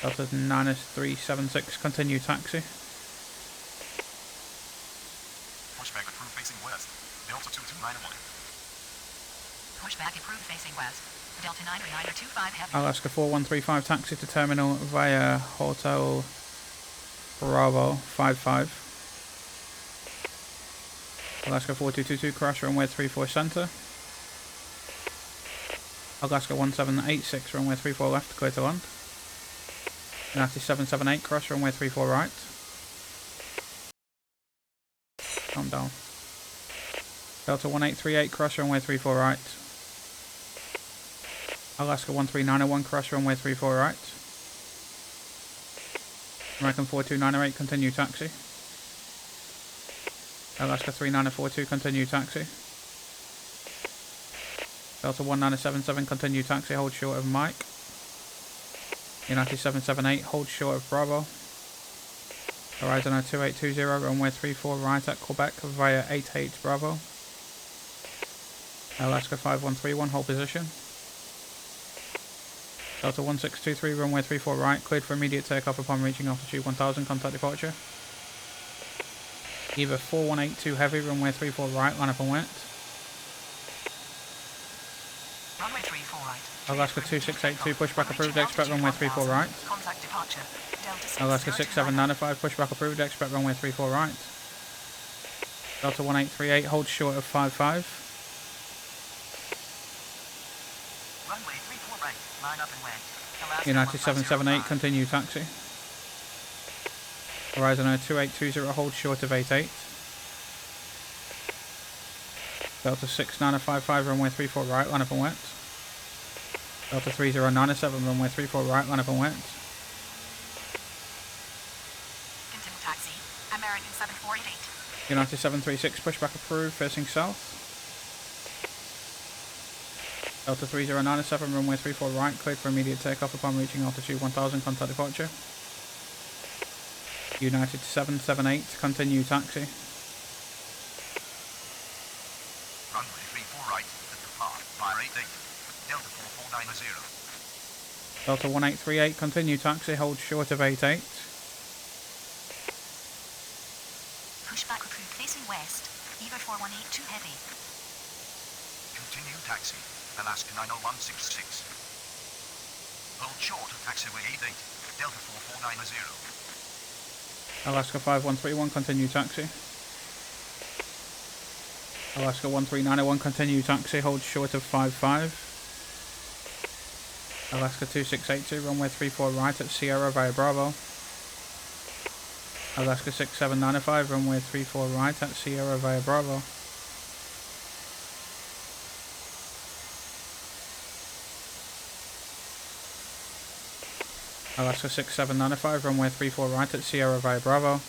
Delta 9376, continue taxi. Pushback approved facing west. Delta 2291. Pushback approved facing west. Delta 93925 heavy. Alaska 4135, taxi to terminal via Hotel Bravo 55. Alaska 4222, crash runway 34 center. Alaska 1786, runway 34 left, clear to land. United 778, cross runway 34 right. Calm down. Delta 1838, cross runway 34 right. Alaska 13901, cross runway 34 right. American 42908, continue taxi. Alaska 3942, continue taxi. Delta 1977, continue taxi, hold short of Mike. United 778, hold short of Bravo. Horizon 2820, runway 34 right at Quebec via 88 Bravo. Alaska 5131, hold position. Delta 1623, runway 34 right, cleared for immediate takeoff upon reaching altitude 1000, contact departure. Either 4182 heavy, runway 34 right, line up and wait. Runway 34 right. Alaska 2682, pushback approved, expect runway 34 right. Contact departure. Delta Alaska 6795, pushback approved, expect runway 34 right. Delta 1838, hold short of 55. Runway 34 right. Line up and wait. Alaska United 778, 1505. continue taxi. Horizon 2820, hold short of 88. Delta 6955, runway 34 right, line up and wait. Delta 3097, runway 34 right, line up and wait. Continue taxi. American 7488. United 736, pushback approved, facing south. Delta 3097, runway 34 right, cleared for immediate takeoff upon reaching altitude 1000, contact departure. United 778, continue taxi. Runway 34 right at depart via 88. Delta 4490. Delta 1838, continue taxi, hold short of 88. Pushback approved facing west. Eva 4182 heavy. Continue taxi. Alaska 90166. Hold short of taxiway 88. Delta 4490. Alaska 5131, continue taxi. Alaska 13901, continue taxi, hold short of 55. Alaska 2682, runway 34 right at Sierra via Bravo. Alaska 6795, runway 34 right at Sierra via Bravo. Alaska 6795, runway 34 right at Sierra via Bravo.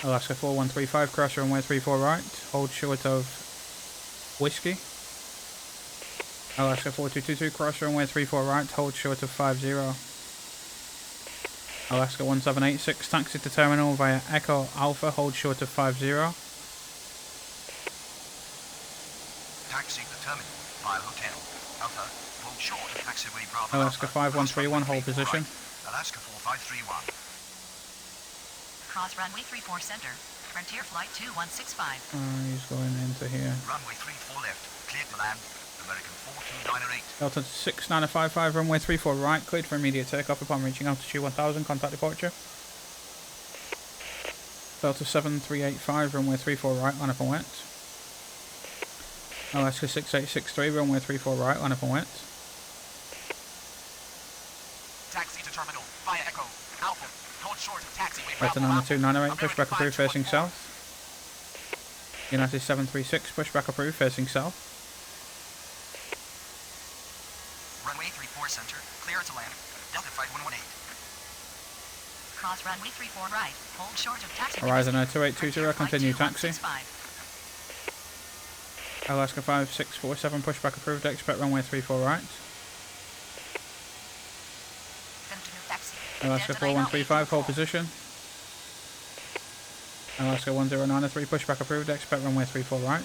Alaska 4135, cross runway 34 right, hold short of Whiskey. Alaska 4222, cross runway 34 right, hold short of 50. Alaska 1786, taxi to terminal via Echo Alpha, hold short of 50. Taxi to terminal via Hotel Alpha, hold short of taxiway Bravo Alaska Alpha, cross 5131, runway hold 34 position. right. Alaska 4531. Cross runway 34 center. Frontier flight 2165. He's going into here. Runway 34 left, cleared to land. American 42908. Delta 6955, runway 34 right, cleared for immediate takeoff upon reaching altitude 1000, contact departure. Delta 7385, runway 34 right, line up and wet. Alaska 6863, runway 34 right, line up and wet. Taxi to terminal via Echo Alpha, hold short of taxiway Delta Bravo 9298, Alpha, pushback approved facing 5214. south. United 736, pushback approved facing south. Runway 34 center, clear to land. Delta 5118. Cross runway 34 right. Hold short of taxi. Horizon 2820, continue taxi. 2165. Alaska 5647, pushback approved, expect runway 34 right. Continue taxi. Alaska Delta Lima 4135, hold 824. position. Alaska 1093, pushback approved, expect runway 34 right.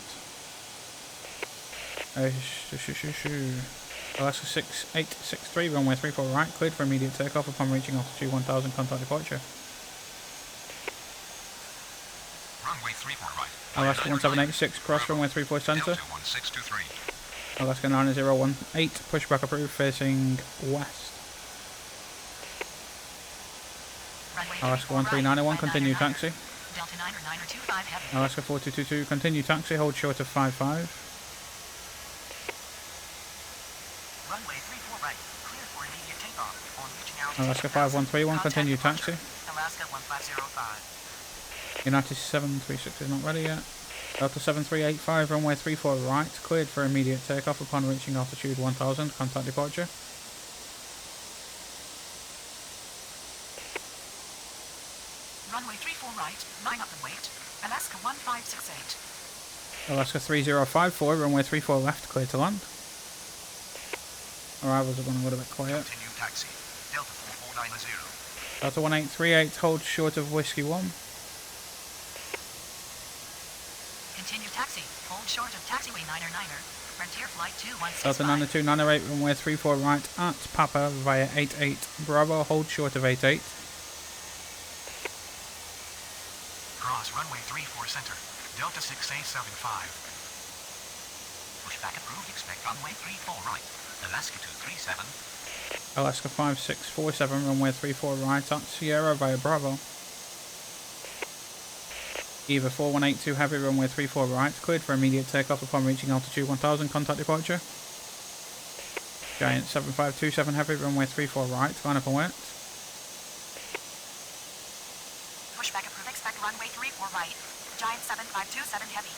Alaska 6863, runway 34 right, cleared for immediate takeoff upon reaching altitude 1000, contact departure. Runway 34 right. Alaska 1786, cross runway 34 center. Delta 1623. Alaska 9018, pushback approved, facing west. Runway Alaska 34 right, 1391, continue Niner, taxi. Delta 90925 heavy. Alaska 4222, continue taxi, hold short of 55. Runway 34 right. Clear for immediate takeoff. On reaching altitude Alaska 1000, 5131, contact continue departure. taxi. Alaska 1505. United 736 is not ready yet. Delta 7385, runway 34 right, cleared for immediate takeoff upon reaching altitude 1000, contact departure. Runway 34 right. Line up and wait. Alaska 1568. Alaska 3054, runway 34 left, clear to land. Arrivals are going a little bit quiet. Continue taxi. Delta 4490. Delta 1838, hold short of Whiskey 1. Continue taxi. Hold short of taxiway 99er. Frontier flight Delta 2165. 9298, runway 34 right at Papa via 88 Bravo, hold short of 88. Cross runway 34 center. Delta 6875. Pushback approved. Expect runway 34 right. Alaska 237. Alaska 5647, runway 34 right at Sierra via Bravo. Eva 4182 heavy, runway 34 right, cleared for immediate takeoff upon reaching altitude 1000, contact departure. Giant 7527 heavy, runway 34 right, line up and wait. Pushback approved. Expect runway 34 right. Giant 7527 heavy.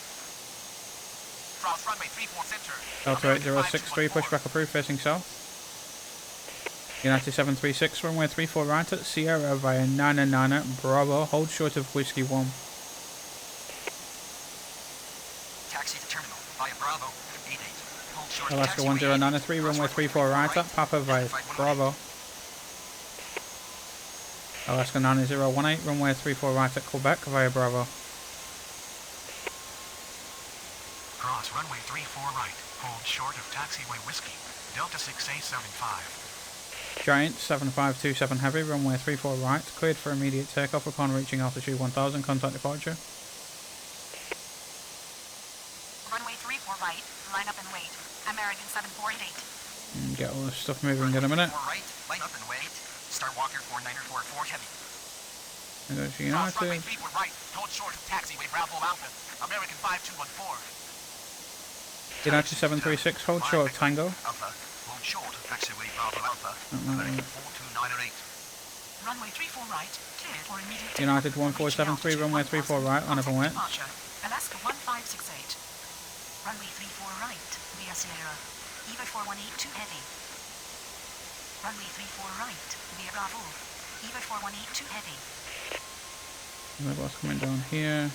Cross runway 34 center. Delta 8063, pushback approved, facing south. United 736, runway 34 right at Sierra via 99 Bravo, hold short of Whiskey 1. Taxi to terminal via Bravo 88. Hold short of Alaska taxiway 1093, runway 34 right at Papa via Bravo. Alaska 9018, runway 34 right at Quebec via Bravo. Cross runway 34 right. Hold short of taxiway Whiskey. Delta 6875. Giant 7527 heavy, runway 34 right, cleared for immediate takeoff upon reaching altitude 1000, contact departure. Runway 34 right. Line up and wait. American 7488. Get all this stuff moving in a minute. 34 right. Line up and wait. Star Walker 4944 heavy. There's Cross runway United. 34 right. Hold short of taxiway Bravo Alpha. American 5214. United 736, hold short of Tango. Alpha. Hold short of taxiway Bravo Alpha. American 4298. Runway 34 right. Clear for immediate takeoff. United 1473, runway 34 right, line up and wait. Departure. Alaska 1568. Runway 34 right. Via Sierra. Eva 4182 heavy. Runway 34 right. Via Bravo. Eva 4182 heavy. What's coming down here?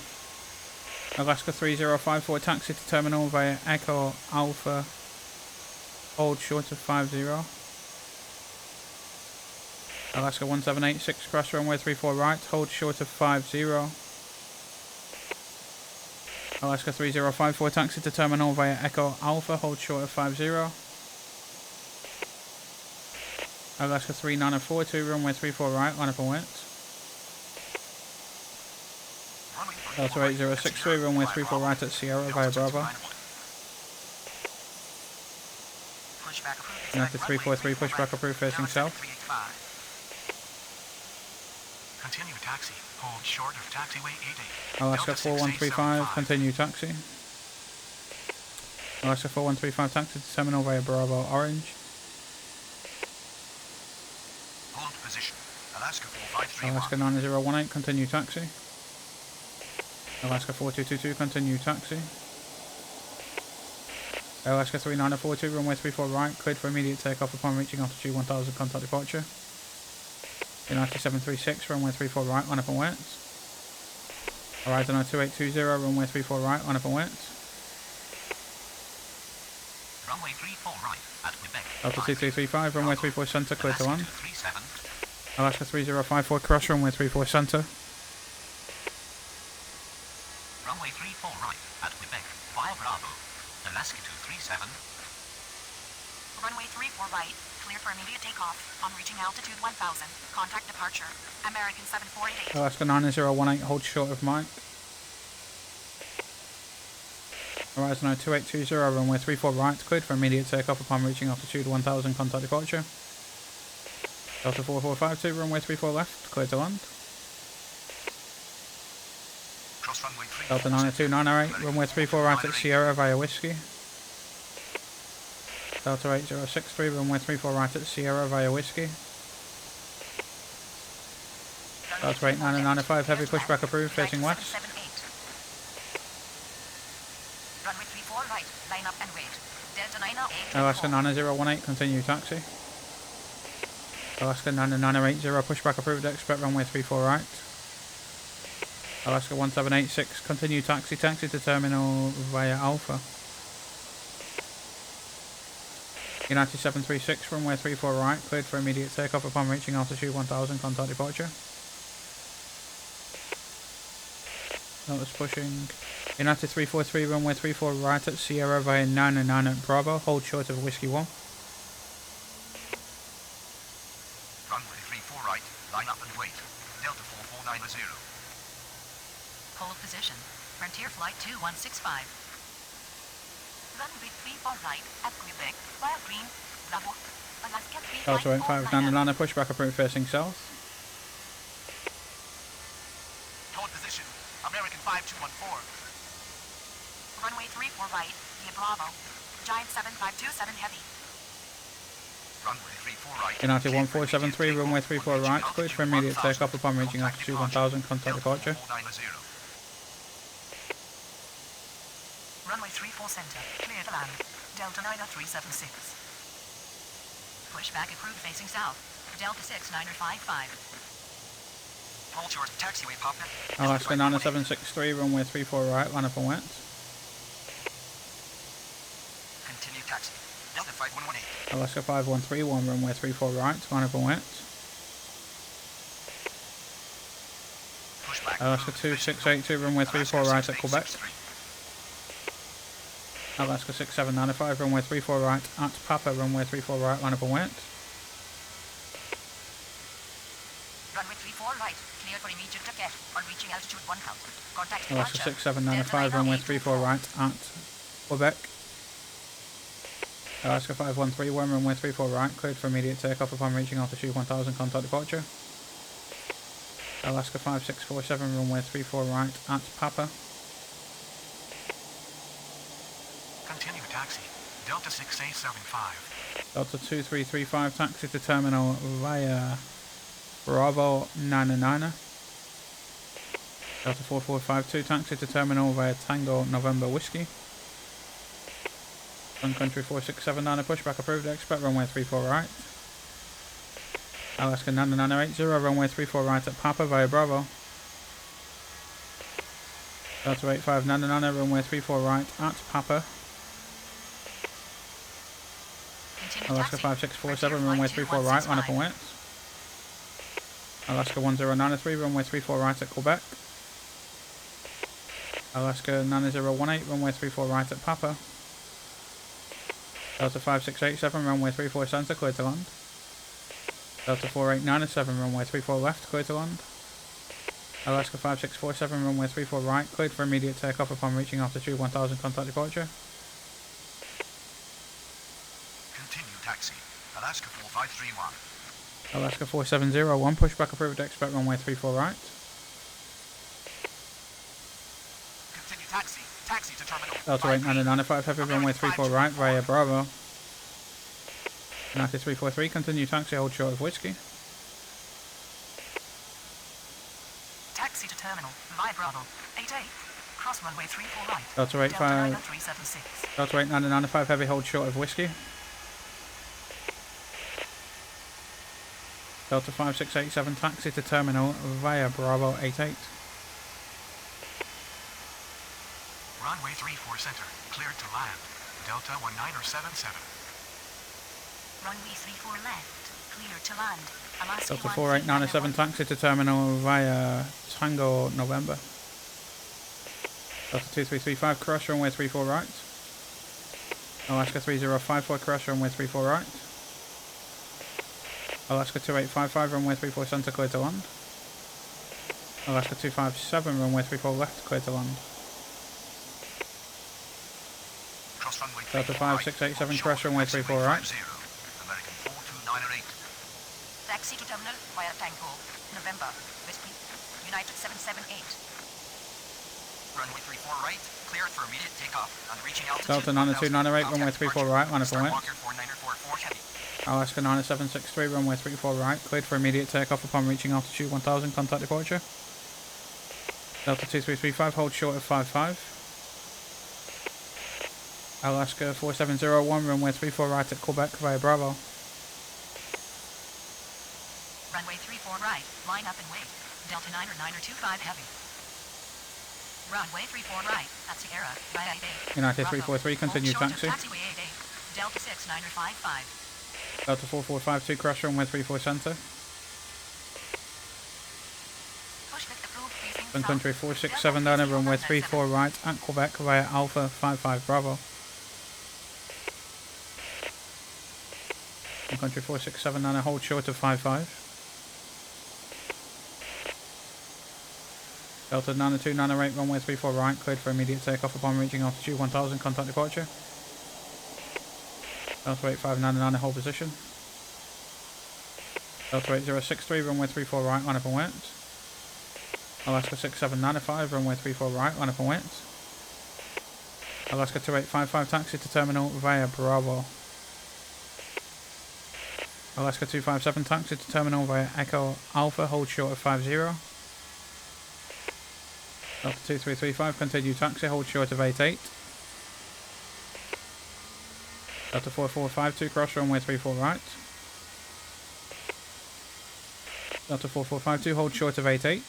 Alaska 3054, taxi to terminal via Echo Alpha, hold short of 50. Alaska 1786, cross runway 34 right, hold short of 50. Alaska 3054, taxi to terminal via Echo Alpha, hold short of 50. Alaska 3942, runway 34 right, line up and wait. Delta 8063, runway 34 right at Sierra via Bravo. United 343, pushback approved facing south. Continue taxi. Hold short of taxiway 88. Alaska 4135, continue taxi. Alaska 4135, taxi to terminal via Bravo Orange. Hold position. Alaska 4531. Alaska 9018, continue taxi. Alaska 4222, continue taxi. Alaska 3942, runway 34 right, cleared for immediate takeoff upon reaching altitude 1000, contact departure. United 736, runway 34 right, line up and wait. Horizon 2820, runway 34 right, line up and wait. Runway 34 right at Quebec. Delta 2335, runway 34 center, clear to land. 37. Alaska 3054, cross runway 34 center. Runway 34 right at Quebec via Bravo. Alaska 237. Runway 34 right, clear for immediate takeoff. On reaching altitude 1000, contact departure. American 7488. Alaska 9018, hold short of Mike. Horizon 2820, runway 34 right, cleared for immediate takeoff upon reaching altitude 1000, contact departure. Delta 4452, runway 34 left, clear to land. Cross runway 3. Delta 92908, runway 34 right at Sierra via Whiskey. Delta 8063, runway 34 right at Sierra via Whiskey. Delta 8995, heavy pushback approved, facing west. Runway 34 right, line up and wait. Delta 908. Alaska 9018, continue taxi. Alaska 9980, pushback approved, expect runway 34 right. Alaska 1786, continue taxi, taxi to terminal via Alpha. United 736, runway 34 right, cleared for immediate takeoff upon reaching altitude 1000, contact departure. Notice pushing. United 343, runway 34 right at Sierra via 99 at Bravo, hold short of Whiskey 1. Runway 34 right, line up and wait. Delta 4490. Hold position. Frontier flight 2165. Runway 34 right at Quebec via Green, Bravo. Alaska 3549. Delta 85, pushback approved facing south. Hold position. American 5214. Runway 34 right, via Bravo. Giant 7527 heavy. Runway 34 right. United 1473, runway 34 right, cleared for immediate takeoff upon reaching altitude 1000, contact departure. 4490. Runway 34 center, clear to land. Delta 9376. Pushback approved facing south. Delta 6955. Hold short of taxiway Papa. Alaska 9763, runway 34 right, line up and wait. Continue taxi. Delta 5118. Alaska 5131, runway 34 right, line up and wait. Pushback. Alaska 2682, runway 34 right at Quebec. Alaska 6795, runway 34 right at Papa, runway 34 right, line up and wait. Runway 34 right, clear for immediate takeoff. On reaching altitude 1000, contact Alaska departure. 6795, runway 34 right at Quebec. Alaska 5131, runway 34 right, cleared for immediate takeoff upon reaching altitude 1000, contact departure. Alaska 5647, runway 34 right at Papa. Continue taxi. Delta 6875. Delta 2335, taxi to terminal via Bravo 99. Delta 4452, taxi to terminal via Tango November Whiskey. Sun Country 4679, pushback approved, expect runway 34 right. Alaska 9980, runway 34 right at Papa via Bravo. Delta 8599, runway 34 right at Papa. Continue Alaska taxi. 5647, runway 34 right, line up and wait. Alaska 1093, runway 34 right at Quebec. Alaska 9018, runway 34 right at Papa. Delta 5687, runway 34 center, clear to land. Delta 4897, runway 34 left, clear to land. Alaska 5647, runway 34 right, cleared for immediate takeoff upon reaching altitude 1000, contact departure. Continue taxi. Alaska 4531. Alaska 4701, pushback approved, expect runway 34 right. Continue taxi. Taxi to terminal. Delta 8995, heavy runway 34 right via Bravo. United 343, continue taxi, hold short of whiskey. Taxi to terminal via Bravo 88. Cross runway 34 right. Delta Delta 85, 376. Delta 8995, heavy hold short of whiskey. Delta 5687, taxi to terminal via Bravo 88. Runway 34 center. Cleared to land. Delta 1977. Runway 34 left. Clear to land. Alaska Delta 4897, taxi to terminal via Tango November. Delta 2335, cross runway 34 right. Alaska 3054, cross runway 34 right. Alaska 2855, runway 34 center, clear to land. Alaska 257, runway 34 left, clear to land. Cross runway Delta 34 5687, right. cross runway 34 right. American 42908. Taxi to terminal via Tango November Whiskey United 778. Runway 34 right. Cleared for immediate takeoff and reaching altitude. Delta 9298, runway 34 right, line up and wet. Walker 4944 heavy. Alaska 9763, runway 34 right, cleared for immediate takeoff upon reaching altitude 1000, contact departure. Delta 2335, hold short of 55. Alaska 4701, runway 34 right at Quebec via Bravo. Runway 34 right. Line up and wait. Delta 90925 heavy. Runway 34 right at Sierra via 88. United Bravo. 343, continue Hold short of taxi. taxiway 88. Delta 6955. Delta 4452, cross runway 34 center. Pushback approved facing Sun south. country 467 down runway 34 right at Quebec via Alpha 55 Bravo. Sun country 467 down, hold short of 55. Delta 9298, runway 34 right, cleared for immediate takeoff upon reaching altitude 1000, contact departure. Delta 8599, hold position. Delta 8063, runway 34 right, line up and wait. Alaska 6795, runway 34 right, line up and wait. Alaska 2855, taxi to terminal via Bravo. Alaska 257, taxi to terminal via Echo Alpha, hold short of 50. Delta 2335, continue taxi, hold short of 88. Delta 4452, cross runway 34 right. Delta 4452, hold short of 88.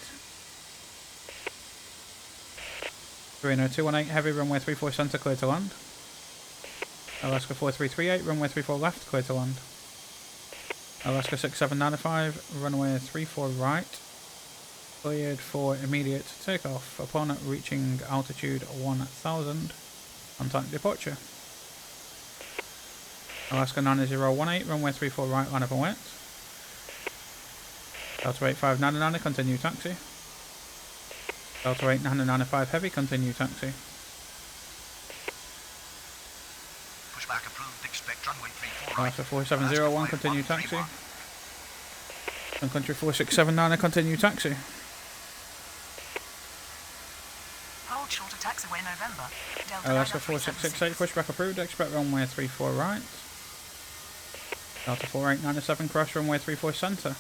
30218, heavy runway 34 center, clear to land. Alaska 4338, runway 34 left, clear to land. Alaska 6795, runway 34 right, cleared for immediate takeoff upon reaching altitude 1000, contact departure. Alaska 9018, runway 34 right, line up and wait. Delta 8599, continue taxi. Delta 8995 heavy, continue taxi. Pushback approved. Expect runway 34 right. Alaska 4701, continue taxi. Sun country 4679, continue taxi. Hold short of taxiway November. Delta Alaska 9376. 4668, pushback approved, expect runway 34 right. Delta 4897, cross runway 34 center.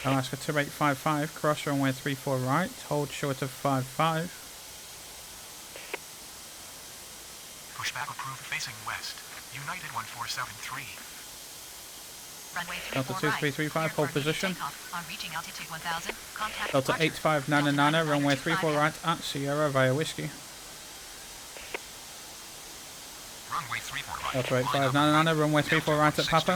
Alaska 2855, cross runway 34 right, hold short of 55. Pushback approved facing west. United 1473. Runway Delta 34 2335, right. hold Cleared for position. takeoff on reaching altitude 1000. Contact Delta departure. 8599, runway 34 right at Sierra via Whiskey. Runway 34 right. Delta 8599, runway 34 right at Papa.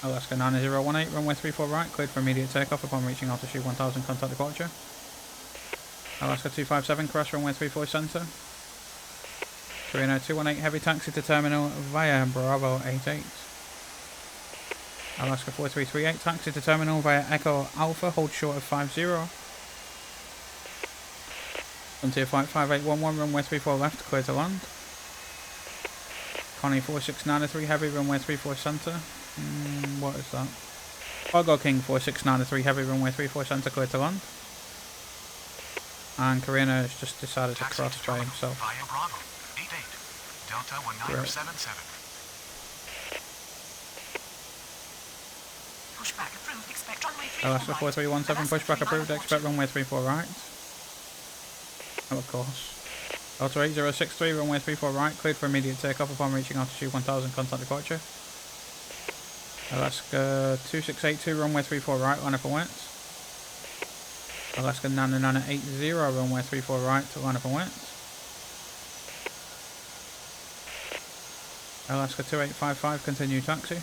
Alaska 9018, runway 34 right, cleared for immediate takeoff upon reaching altitude 1000, contact departure. Alaska 257, cross runway 34 center. Torino 218, heavy taxi to terminal via Bravo 88. Alaska 4338, taxi to terminal via Echo Alpha, hold short of 50. Frontier Flight 5811, runway 34 left, clear to land. Connie 4693, heavy, runway 34 center. What is that? Cargo King 4693, heavy, runway 34 center, clear to land. And Karina has just decided to cross by himself. Via Bravo 88, Delta 1977. Pushback approved. Expect runway 34 Alaska right. 4317, Alaska pushback approved, 3942. expect runway 34 right. Oh, of course. Delta 8063, runway 34 right, cleared for immediate takeoff upon reaching altitude 1000, contact departure. Alaska 2682, runway 34 right, line up and wet. Alaska 9980, runway 34 right, line up and wet. Alaska 2855, continue taxi.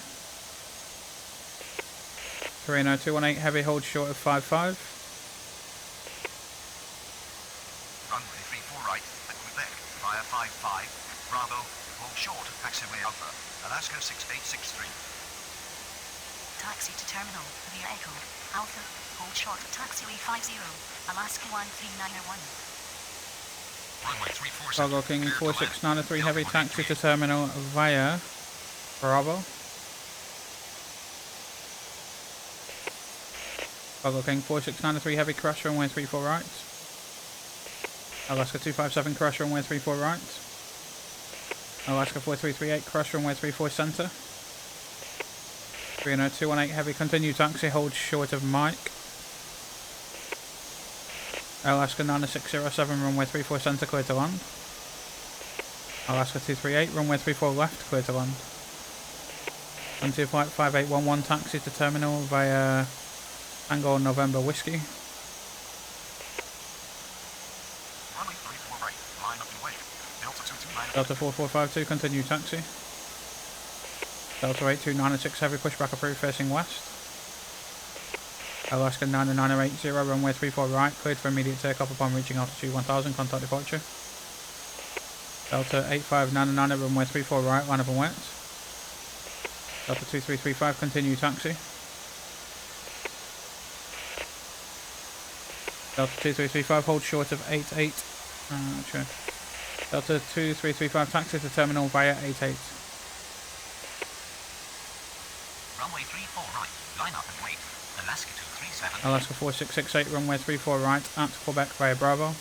Torino 218, heavy, hold short of 55. Runway 34 right at Quebec via 55, Bravo, hold short, taxiway Alpha, Alaska 6863. Taxi to terminal via Echo Alpha. Hold short at taxiway 50. Alaska 13901. Runway 34 Cargo King 4693, heavy, taxi to terminal via Bravo. Cargo King 4693, heavy, crash runway 34 right. Alaska 257, crash runway 34 right. Alaska 4338, crash runway 34 center. Torino 218, heavy, continue taxi, hold short of Mike. Alaska 9607, runway 34 center, clear to land. Alaska 238, runway 34 left, clear to land. Frontier Flight 5811, taxi to terminal via Tango November Whiskey. Runway 34 right, line up and wait. Delta 229. Delta 4452, continue taxi. Delta 8296, heavy, pushback approved, facing west. Alaska 9980, runway 34 right, cleared for immediate takeoff upon reaching altitude 1000, contact departure. Delta 8599, runway 34 right, line up and wet. Delta 2335, continue taxi. Delta 2335, hold short of 88. Sure. Delta 2335, taxi to terminal via 88. Runway 34 right, line up and wait. Alaska 237. Alaska 4668, runway 34 right at Quebec via Bravo.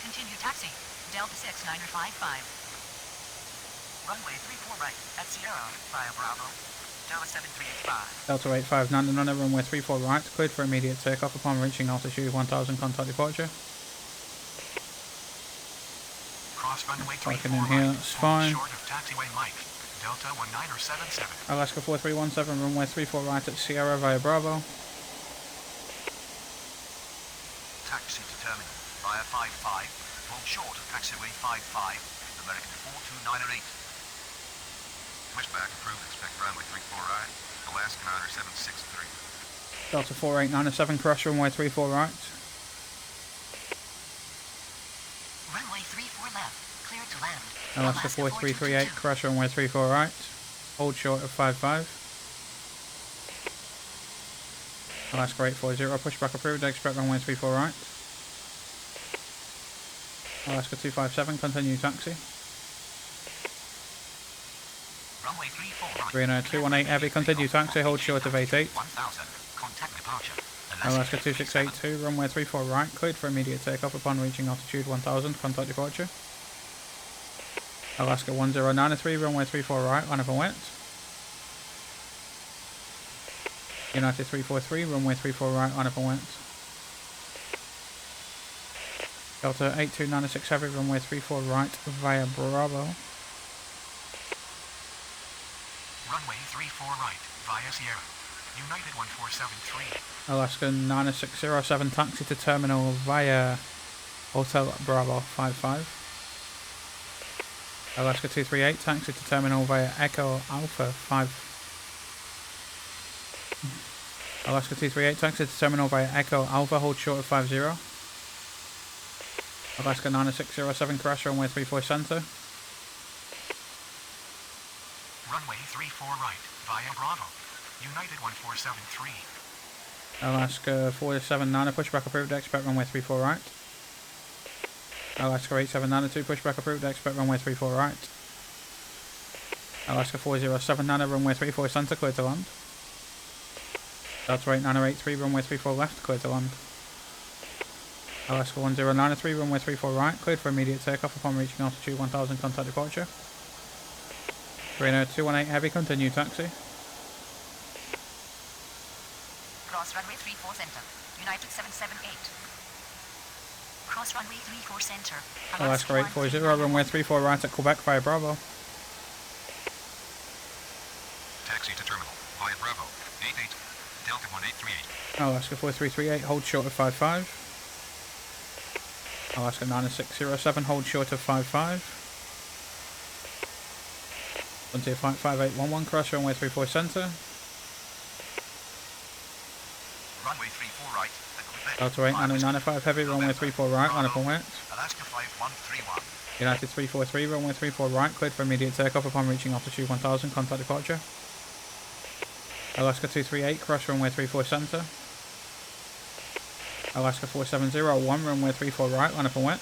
Continue taxi. Delta 6955. Runway 34 right at Sierra via Bravo, Delta 7385. Delta 8599, runway 34 right, cleared for immediate takeoff upon reaching altitude 1000, contact departure. Cross runway Parking 34 in here, right, that's hold fine. short of taxiway Mike, Delta 1977. Alaska 4317, runway 34 right at Sierra via Bravo. Taxi to terminal via 55, hold short of taxiway 55, American 4298. Pushback approved, expect runway 34 right, Alaska 9763. Delta 4897, cross runway 34 right. Runway 34 left. Clear to land. Alaska 4338, cross runway 34 right. Hold short of 55. Alaska 840, pushback approved, expect runway 34 right. Alaska 257, continue taxi. Runway 34 right. Torino 218, heavy, continue taxi, hold short of 88. 1000, contact departure. Alaska 2682, runway 34 right, cleared for immediate takeoff upon reaching altitude 1000, contact departure. Alaska 1093, runway 34 right, line up and wet. United 343, runway 34 right, line up and wet. Delta 8296 heavy, runway 34 right via Bravo. Runway 34 right, via Sierra, United 1473. Alaska 9607, taxi to terminal via Hotel Bravo 55. Alaska 238, taxi to terminal via Echo Alpha 5. Alaska 238, taxi to terminal via Echo Alpha, hold short of 50. Alaska 9607, crash runway 34 center. Runway 34 right, via Bravo. United 1473. Alaska 479, pushback approved, expect runway 34 right. Alaska 8792, pushback approved, expect runway 34 right. Alaska 4079, runway 34 center, clear to land. Delta 8983, runway 34 left, clear to land. Alaska 1093, runway 34 right, cleared for immediate takeoff upon reaching altitude 1000, contact departure. Reno 218 heavy, continue taxi. Cross runway 34 center. United 778. Cross runway 34 center. Alaska 840, runway 34 right at Quebec via Bravo. Taxi to terminal, via Bravo. 88, Delta 1838. Alaska 4338, hold short of 55. Alaska 9607, hold short of 55. Frontier Flight 5811, cross runway 34 center. Runway 34 right, at Quebec. Delta 8995 heavy, runway 34 right, line up and wait. Alaska 5131. United 343, runway 34 right, cleared for immediate takeoff upon reaching altitude 1000, contact departure. Alaska 238, cross runway 34 center. Alaska 4701, runway 34 right, line up and wait.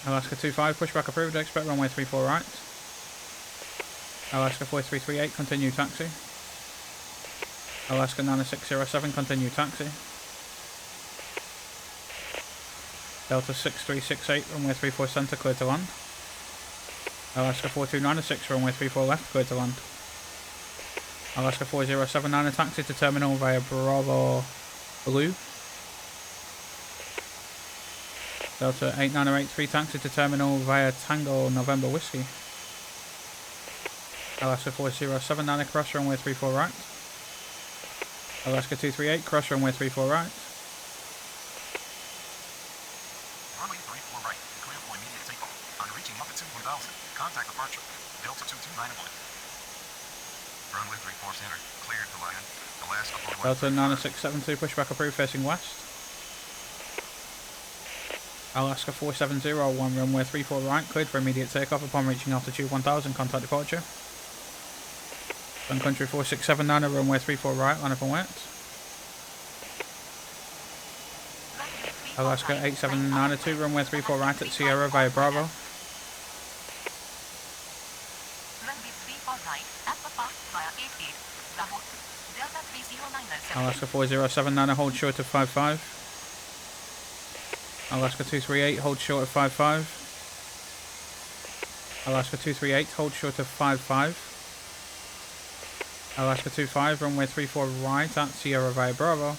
Alaska 25, pushback approved, expect runway 34 right. Alaska 4338, continue taxi. Alaska 9607, continue taxi. Delta 6368, runway 34 center, clear to land. Alaska 4296, runway 34 left, clear to land. Alaska 4079, taxi to terminal via Bravo Blue. Delta 8983, taxi to terminal via Tango November Whiskey. Alaska 4079, cross runway 34 right. Alaska 238, cross runway 34 right. Runway 34 right, clear for immediate takeoff. On reaching altitude 1000, contact departure. Delta 2291. Runway 34 center, cleared to land. Alaska 41. Delta 9672, pushback approved, facing west. Alaska 4701, runway 34 right, cleared for immediate takeoff upon reaching altitude 1000, contact departure. Sun Country 4679, runway 34 right, line up and wait. Alaska 8792, runway 34 right at Sierra via Bravo. Runway 34 right, Alpha Park via 88. Bravo. Delta 3097. Alaska 4079, hold short of 55. Alaska 238, hold short of 55. Alaska 238, hold short of 55. Alaska 25, runway 34 right at Sierra via Bravo.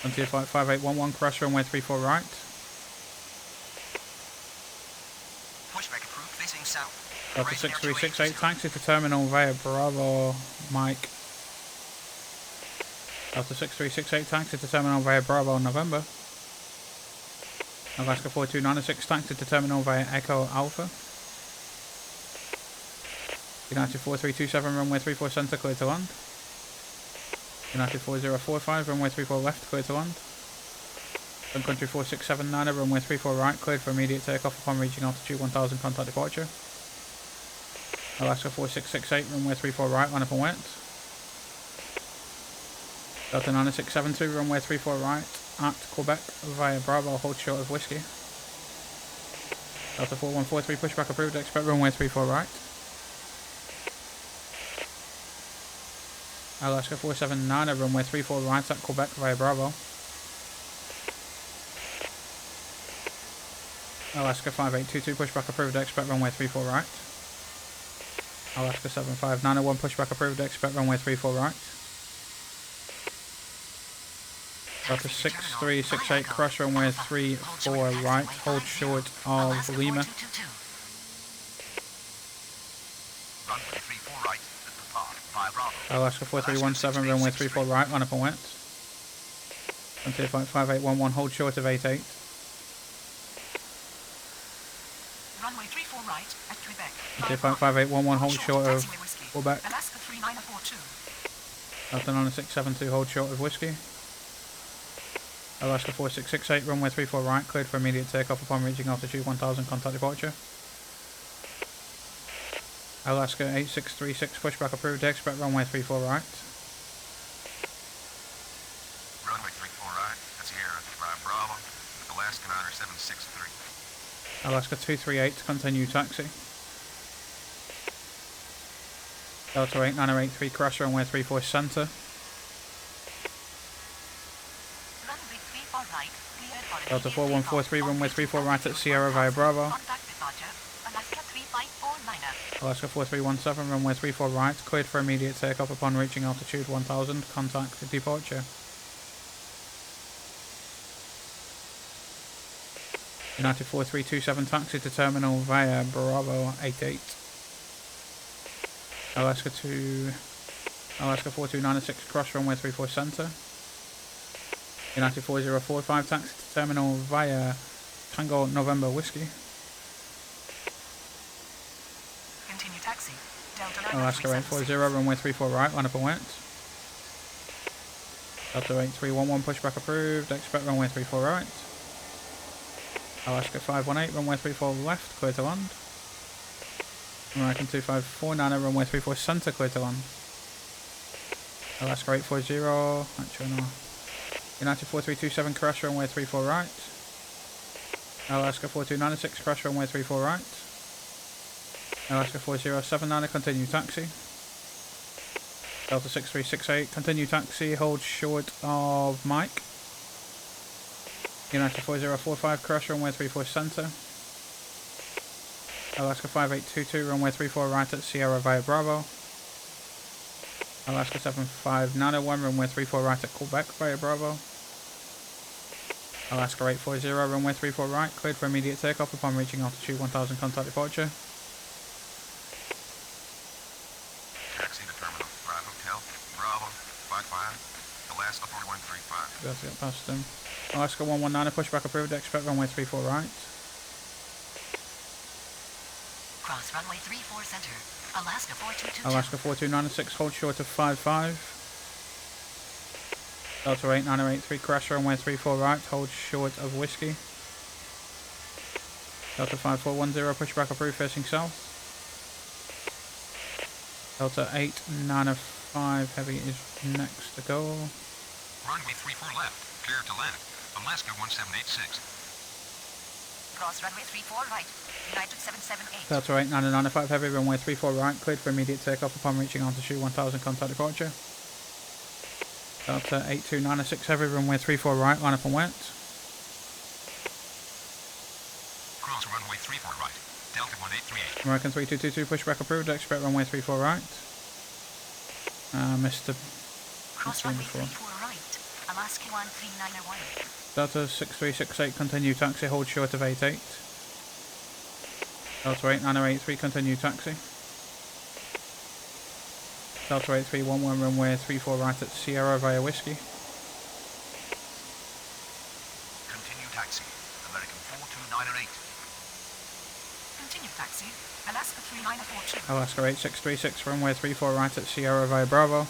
Frontier Flight 5811, crash runway 34 right. Pushback approved, facing south. Delta 6368, taxi to terminal via Bravo Mike. Delta 6368, taxi to terminal via Bravo November. Alaska 4296, taxi to terminal via Echo Alpha. United 4327, runway 34 center, clear to land. United 4045, runway 34 left, clear to land. Sun Country 4679, runway 34 right, cleared for immediate takeoff upon reaching altitude 1000, contact departure. Alaska 4668, runway 34 right, line up and wait. Delta 9672, runway 34 right at Quebec via Bravo, hold short of Whiskey. Delta 4143, pushback approved, expect runway 34 right. Alaska 479, runway 34 right at Quebec via Bravo. Alaska 5822, pushback approved, expect runway 34 right. Alaska 75901, pushback approved, expect runway 34 right. Delta 6368, cross runway 34 right, hold short of Lima. Runway 34 right, at the park, via Bravo. Alaska 4317, runway 34 right, line up and wait. Continue flight 5811, hold short of 88. Runway 34 right at Quebec. Continue flight 5811, hold short of Taxiway Whiskey. Quebec. Alaska 3942. Delta 9672, hold short of Whiskey. Alaska 4668, runway 34 right, cleared for immediate takeoff upon reaching altitude 1000, contact departure. Alaska 8636, pushback approved, expect runway 34 right. Runway 34 right, that's Sierra 5 Bravo, Alaska 9763. Alaska 238, continue taxi. Delta 8983, crash runway 34 center. Runway 34 right, cleared for Delta immediate 4143, takeoff. runway 34 right at Sierra via Bravo. Contact departure. Alaska 3549er. Alaska 4317, runway 34 right, cleared for immediate takeoff upon reaching altitude 1000, contact departure. United 4327, taxi to terminal via Bravo 88. Alaska 4296, cross runway 34 center. United 4045, taxi to terminal via Tango November Whiskey. Continue taxi. Delta Alaska 840, runway 34 right, line up and wet. Delta 8311, pushback approved, expect runway 34 right. Alaska 518, runway 34 left, clear to land. American 2549, runway 34 center, clear to land. Alaska 840, actually no. United 4327, crash runway 34 right. Alaska 4296, crash runway 34 right. Alaska 4079, continue taxi. Delta 6368, continue taxi, hold short of Mike. United 4045, crash runway 34 center. Alaska 5822, runway 34 right at Sierra via Bravo. Alaska 75901, runway 34 right at Quebec via Bravo. Alaska 840, runway 34 right, cleared for immediate takeoff upon reaching altitude 1000, contact departure. Taxi to Terminal Bravo Hotel, Bravo 55, Alaska 4135. Let's get past them. Alaska 119, pushback approved, expect runway 34 right. Cross runway 34 center. Alaska 4222. Alaska 4296, hold short of 55. Delta 8983, crash runway 34 right, hold short of Whiskey. Delta 5410, pushback approved, facing south. Delta 895, heavy is next to go. Runway 34 left, clear to land, Alaska 1786. Cross runway 34 right. United 778. Delta 8995, heavy runway 34 right, cleared for immediate takeoff upon reaching altitude 1000, contact departure. Delta 8296, heavy runway 34 right, line up and wet. Cross runway 34 right, Delta 1838. American 3222, pushback approved, expect runway 34 right. Mr. Cross one runway before. 34 right. Alaska 13901. Delta 6368, continue taxi, hold short of 88. Delta 8983, continue taxi. Delta 8311, runway 34 right at Sierra via Whiskey. Continue taxi, American 42908. Continue taxi. Alaska 3942. Alaska 8636, runway 34 right at Sierra via Bravo.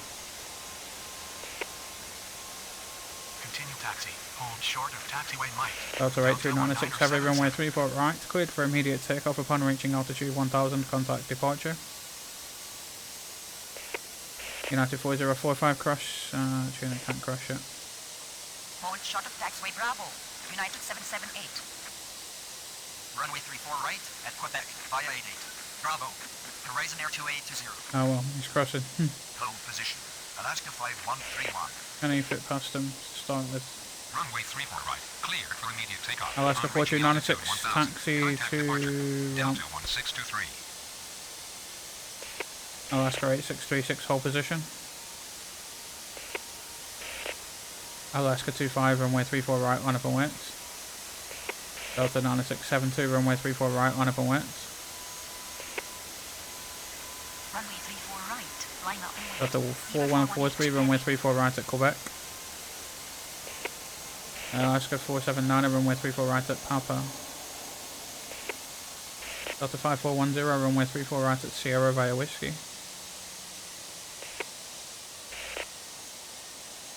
Continue taxi, hold short of taxiway Mike. Delta 8296, heavy runway 34 right, cleared for immediate takeoff upon reaching altitude 1000, contact departure. United 4045, crash, actually I can't crash it. Hold short of taxiway Bravo. United 778. Runway 34 right at Quebec via 88. Bravo, Horizon Air 2820. Oh well, he's crossing. Hold position, Alaska 5131. Can he fit past him to start with? Runway 34 right, clear for immediate takeoff. Alaska On reaching 4296, altitude 1000, taxi contact departure. to Delta 1623. Alaska 8636, hold position. Alaska 25, runway 34 right, line up and wet. Delta 9672, runway 34 right, line up and wet. Runway 34 right. Line up and wait. Delta 4143, runway 34 right at Quebec. Alaska 479, runway 34 right at Papa. Delta 5410, runway 34 right at Sierra via Whiskey.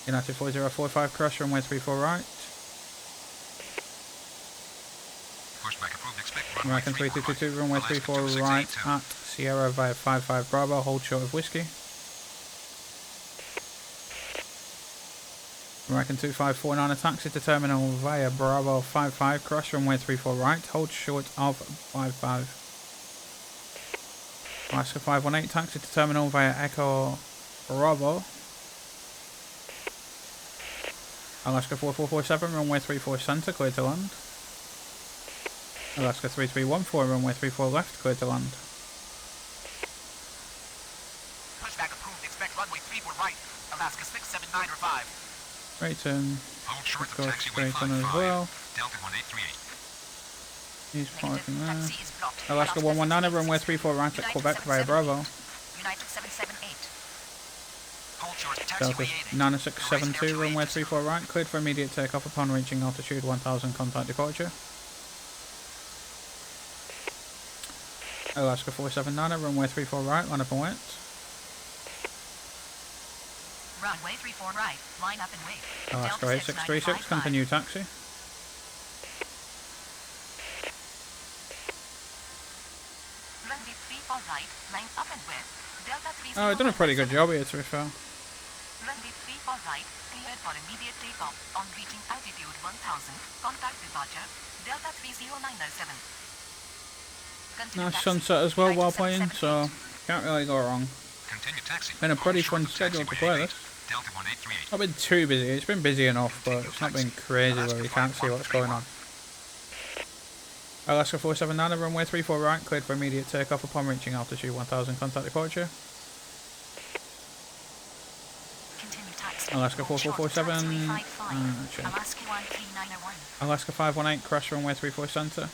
United 4045, cross runway 34 right. Pushback approved. Expect runway American 34 right. 3222, runway Alaska 34 right 2682. at Sierra via 55 Bravo, hold short of Whiskey. American 2549, a taxi to terminal via Bravo 55, cross runway 34 right, hold short of 55. Alaska 518, taxi to terminal via Echo Bravo. Alaska 4447, runway 34 center, clear to land. Alaska 3314, runway 34 left, clear to land. Pushback approved. Expect runway 34 right. Alaska 679 or 5. Straight in. Hold short of Go taxiway straight in as 55. well. Delta 1838. He's parking there. Taxi is blocked. Alaska 119, runway 34 right at Quebec via Bravo. United 778. Hold short of Delta taxiway 80. 9672, runway 34 right, cleared for immediate takeoff upon reaching altitude 1000, contact departure. Alaska 479, runway 34 right, line up and wait. Runway 34 right. Line up and wait. Alaska Delta 8636, 6955. continue taxi. Runway 34 right. Line up and wait. Delta 30. Oh, I've done a pretty good job here, to be fair. Runway 34 right. Cleared for immediate takeoff. On reaching altitude 1000. Contact departure. Delta 30907. Continue Nice taxi. sunset as well while United playing, 778. so can't really go wrong. Continue taxi. Been a pretty Hold fun short of schedule to taxiway play 88. this. Delta 1838. Not been too busy, it's been busy enough, but it's not been crazy where you can't see what's going on. Alaska 479, runway 34 right, cleared for immediate takeoff upon reaching altitude 1000, contact departure. Continue taxi. Alaska Hold short of 4447, taxiway 55. check. Alaska 13901. Alaska 518, crash runway 34 center.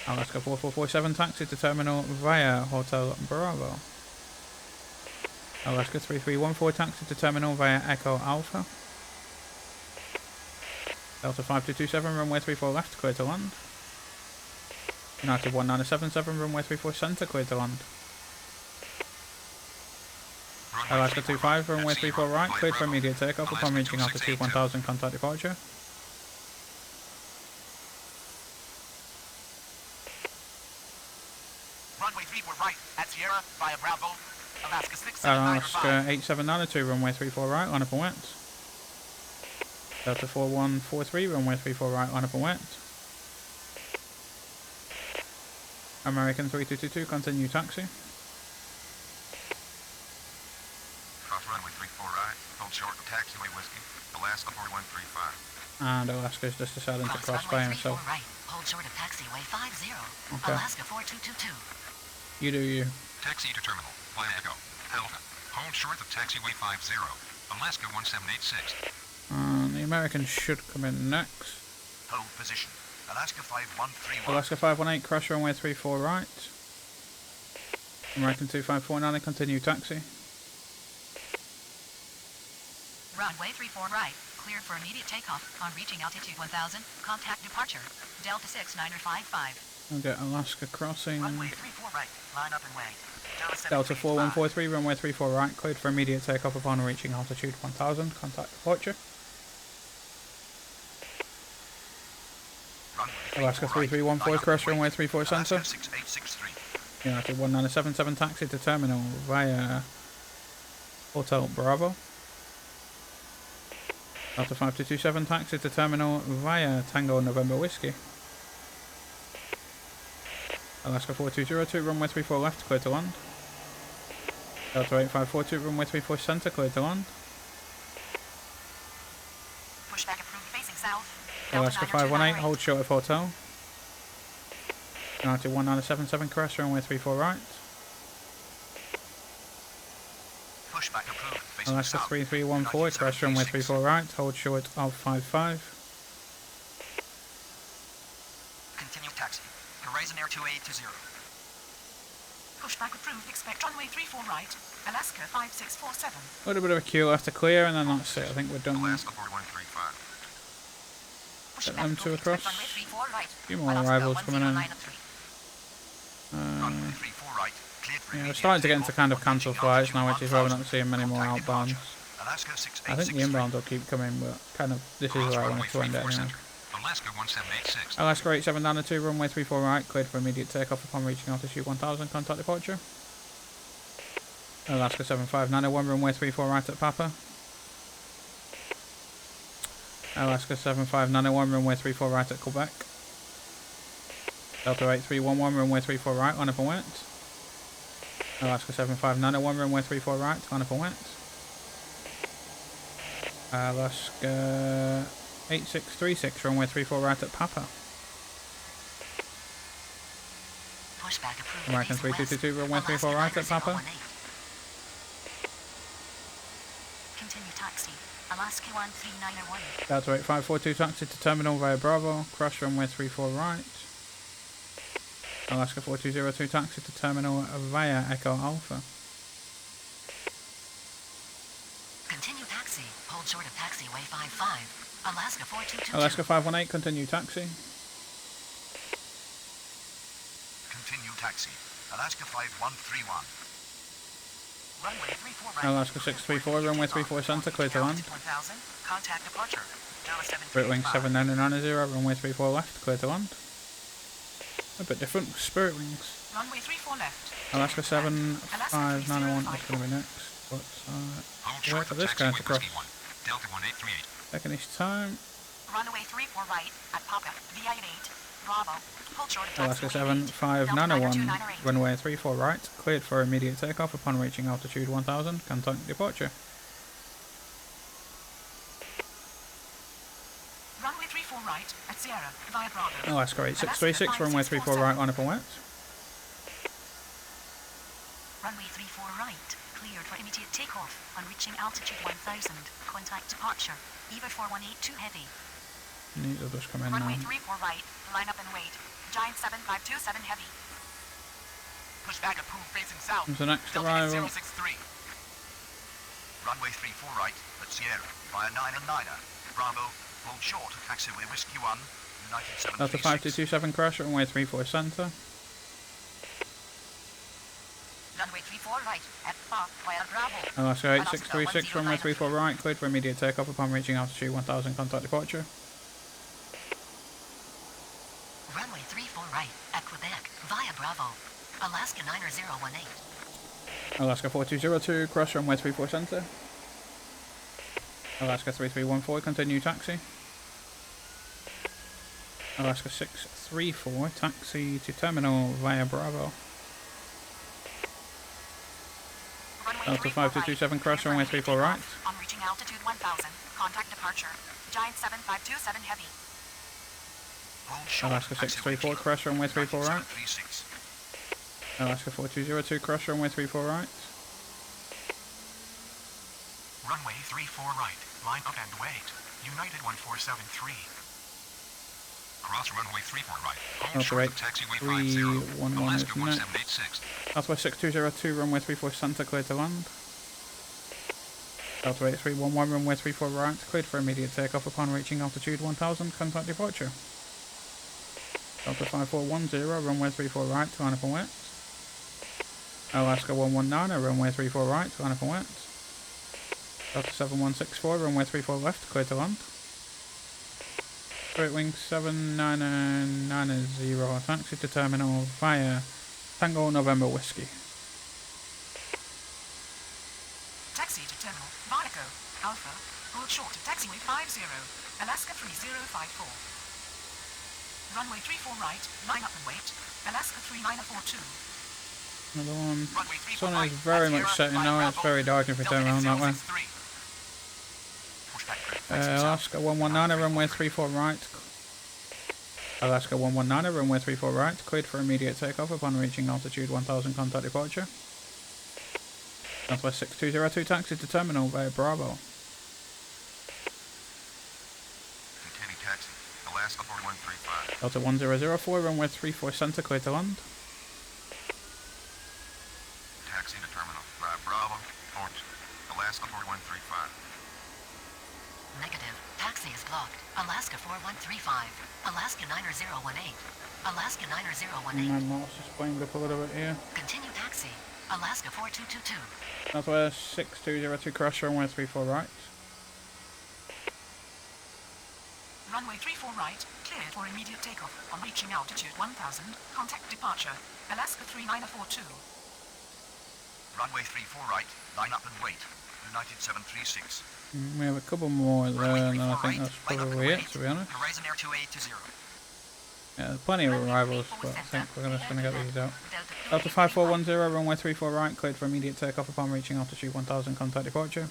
Alaska 4447, taxi to terminal via Hotel Bravo. Alaska 3314, taxi to terminal via Echo Alpha. Delta 5227, runway 34 left, clear to land. United 1977, runway 34 center, clear to land. Runway Alaska 34 25, right. runway At 34 right, Sierra, cleared for Bravo. immediate takeoff upon Alaska reaching altitude 2682. 1000, contact departure. Runway 34 right. At Sierra via Bravo. Alaska 679 or 5. Alaska 8792, runway 34 right, line up and wait. Delta 4143, runway 34 right, line up and wait. American 3222, continue taxi. Cross runway 34 right. Hold short of taxiway Whiskey. Alaska 4135. And Alaska's just deciding to cross by runway 34 himself. right. Hold short of taxiway 50. Okay. Alaska 4222. You do you. Taxi to terminal. Via Echo. Alpha. Hold short of taxiway 50. Alaska 1786. And the American should come in next. Hold position. Alaska 5131. Alaska 518, crash runway 34 right. American 2549, continue taxi. Runway 34 right. Cleared for immediate takeoff. On reaching altitude 1000. Contact departure. Delta 6955. We'll get Alaska crossing. Runway 34 right. Line up and wait. Delta 4143, runway 34 right, cleared for immediate takeoff upon reaching altitude 1000, contact departure. Alaska 3314, crash runway 34 center. 6863. United 1977, taxi to terminal via Hotel Bravo. Delta 5227, taxi to terminal via Tango November Whiskey. Alaska 4202, runway 34 left, clear to land. Delta 8542, runway 34 center, clear to land. Pushback approved facing south. Alaska 518, hold short of hotel. United 1977, crash runway 34 right. Pushback approved. Facing Alaska south. 3314, crash runway 34 right, hold short of 55. Continue taxi. Horizon Air 2820. Pushback approved. Expect runway 34 right. Alaska 5647. A little bit of a queue left to clear, and then that's it. I think we're done. Alaska 4135. Get them two across. Runway 34 right. A few more arrivals coming in. 1093. Runway 34 right. Cleared for Yeah, we're immediate starting to get into takeoff kind of on cancel reaching flights altitude now, which is why we're not 1000. seeing many more Contact outbounds. departure. Alaska I think the 6863. inbounds will keep coming, but kind of this is where I want to end it anyway. Alaska 1786. Alaska 87 down to 2, runway 34 right, cleared for immediate takeoff upon reaching altitude 1000, contact departure. Alaska 7591, runway 34 right at Papa. Alaska 7591, runway 34 right at Quebec. Delta 8311, runway 34 right, line up and wait. Alaska 7591, runway 34 right, line up and wait. Alaska 8636, runway 34 right at Papa. Pushback approved. American facing west. 3222, runway 34 right at Papa. 018. Continue taxi. Alaska 13901. Delta 8542, taxi to terminal via Bravo, cross runway 34 right. Alaska 4202, taxi to terminal via Echo Alpha. Continue taxi. Hold short of taxiway 55. Alaska 4222. Alaska 518, continue taxi. Continue taxi. Alaska 5131. Runway 34 right. Alaska 634, runway 34 center, clear to land. 1000. Contact departure. Dallas Spirit Wings 735. 7990, runway 34 left, clear to land. A bit different, Spirit Wings. Runway 34 left. Alaska 7591 is going to be next. Let's Hold wait short for of this guy to taxiway cross. Whiskey 1. Delta 1838. Taking his time. Runway 34 right at Papa. VI8. Bravo. Hold short of Alaska taxiway 7591, 298. runway 34 right, cleared for immediate takeoff upon reaching altitude 1000, contact departure. Runway 34 right at Sierra via Bravo. Alaska 8636, runway 34 right, line up and wait. Runway 34 right. Cleared for immediate takeoff on reaching altitude 1000. Contact departure. Eva 4182 heavy. These will just come in Runway now. 34 right. Line up and wait. Giant 7527 heavy. Pushback approved facing south. There's the next Delta arrival. 8063. Runway 34 right at Sierra via 9 and 9er. Bravo. Hold short of taxiway Whiskey 1. United Delta 736. 5227 crash, runway 34 center. Runway 34 right at Papa via Bravo. Alaska 8636, runway 34 right, cleared for immediate takeoff upon reaching altitude 1000, contact departure. Runway 34 right at Quebec via Bravo. Alaska 9018. Alaska 4202, cross runway 34 center. Alaska 3314, continue taxi. Alaska 634, taxi to terminal via Bravo. Runway Delta 34 5227, right. cross Clear for runway immediate 34 right. takeoff on reaching altitude 1000. Contact departure. Giant 7527 heavy. Hold short Alaska of taxiway 634, cross runway 34 right. 736. Alaska 4202, cross runway 34 right. Runway 34 right. Line up and wait. United 1473. Cross runway 34 right. Hold Delta short of taxiway 50. 311 Alaska is next. 1786. Southwest 6202, runway 34 center, cleared to land. Delta 8311, runway 34 right, cleared for immediate takeoff upon reaching altitude 1000, contact departure. Delta 5410, runway 34 right, line up and wait. Alaska 119, runway 34 right, line up and wait. Delta 7164, runway 34 left, cleared to land. Spirit Wings 7990, taxi to terminal via Tango November Whiskey. Taxi to terminal. Viaco. Alpha. Hold short of taxiway 50. Alaska 3054. Runway 34 right. Line up and wait. Alaska 3942. Another one. Runway 34 Sun right. is very at much Sierra setting via now, it's Bravo. very dark if we turn Delta around that way. 8063. Pushback facing Alaska 119, runway 34 right. Alaska 119, runway 34 right, cleared for immediate takeoff upon reaching altitude 1000, contact departure. Southwest 6202, taxi to terminal via Bravo. Continue taxi. Alaska 4135. Delta 1004, runway 34 center, cleared to land. Alaska 4135. Negative. Taxi is blocked. Alaska 4135. Alaska 90018. Alaska 90018. My mouse is playing up a little bit here. Continue taxi. Alaska 4222. Southwest 6202 cross runway 34 right. Runway 34 right, cleared for immediate takeoff. On reaching altitude 1000, contact departure. Alaska 3942. Runway 34 right, line up and wait. United 736. We have a couple more there, and then I think that's probably it, to be honest. Horizon Air 2820. Yeah, there's plenty of arrivals, but I think we're just going to get these out. Delta 5410, runway 34 right, cleared for immediate takeoff upon reaching altitude 1000, contact departure.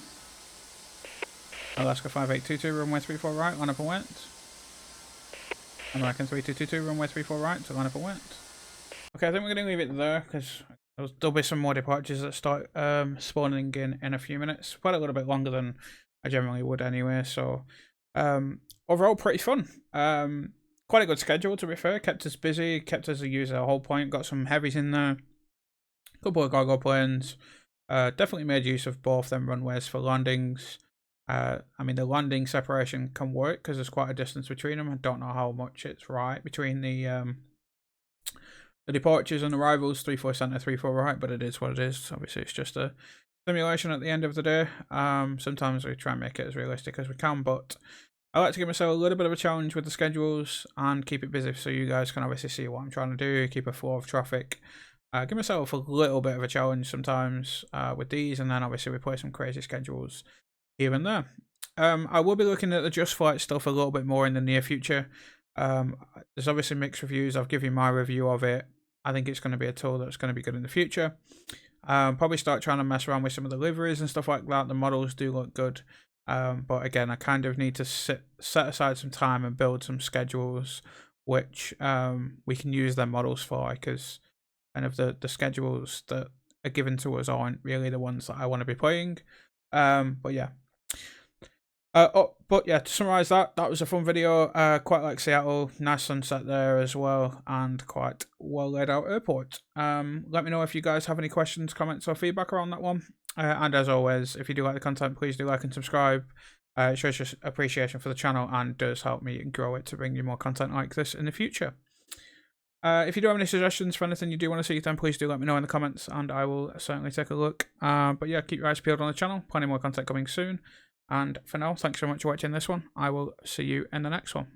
Alaska 5822, runway 34 right, line up and wait. American 3222, runway 34 right, to line up and wait. Okay, I think we're going to leave it there, because there'll be some more departures that start spawning in a few minutes. Quite a little bit longer than I generally would anyway, so overall pretty fun. Quite a good schedule, to be fair. Kept us busy, kept us to use our whole point. Got some heavies in there, a couple of cargo planes. Definitely made use of both them runways for landings. I mean, the landing separation can work because there's quite a distance between them. I don't know how much it's right between the departures and arrivals, 34 center, 34 right, but it is what it is. Obviously, it's just a simulation at the end of the day. Sometimes we try and make it as realistic as we can, but I like to give myself a little bit of a challenge with the schedules and keep it busy so you guys can obviously see what I'm trying to do, keep a flow of traffic. Give myself a little bit of a challenge sometimes with these, and then obviously we play some crazy schedules here and there. I will be looking at the Just Flight stuff a little bit more in the near future. There's obviously mixed reviews. I've given you my review of it. I think it's going to be a tool that's going to be good in the future. Probably start trying to mess around with some of the liveries and stuff like that. The models do look good. But again, I kind of need to set aside some time and build some schedules which we can use their models for, because kind of the schedules that are given to us aren't really the ones that I want to be playing. But yeah. But yeah, to summarize that was a fun video. Quite like Seattle, nice sunset there as well, and quite well laid out airport. Let me know if you guys have any questions, comments, or feedback around that one. And as always, if you do like the content, please do like and subscribe. It shows your appreciation for the channel and does help me grow it to bring you more content like this in the future. If you do have any suggestions for anything you do want to see, then please do let me know in the comments, and I will certainly take a look. But yeah, keep your eyes peeled on the channel. Plenty more content coming soon. And for now, thanks so much for watching this one. I will see you in the next one.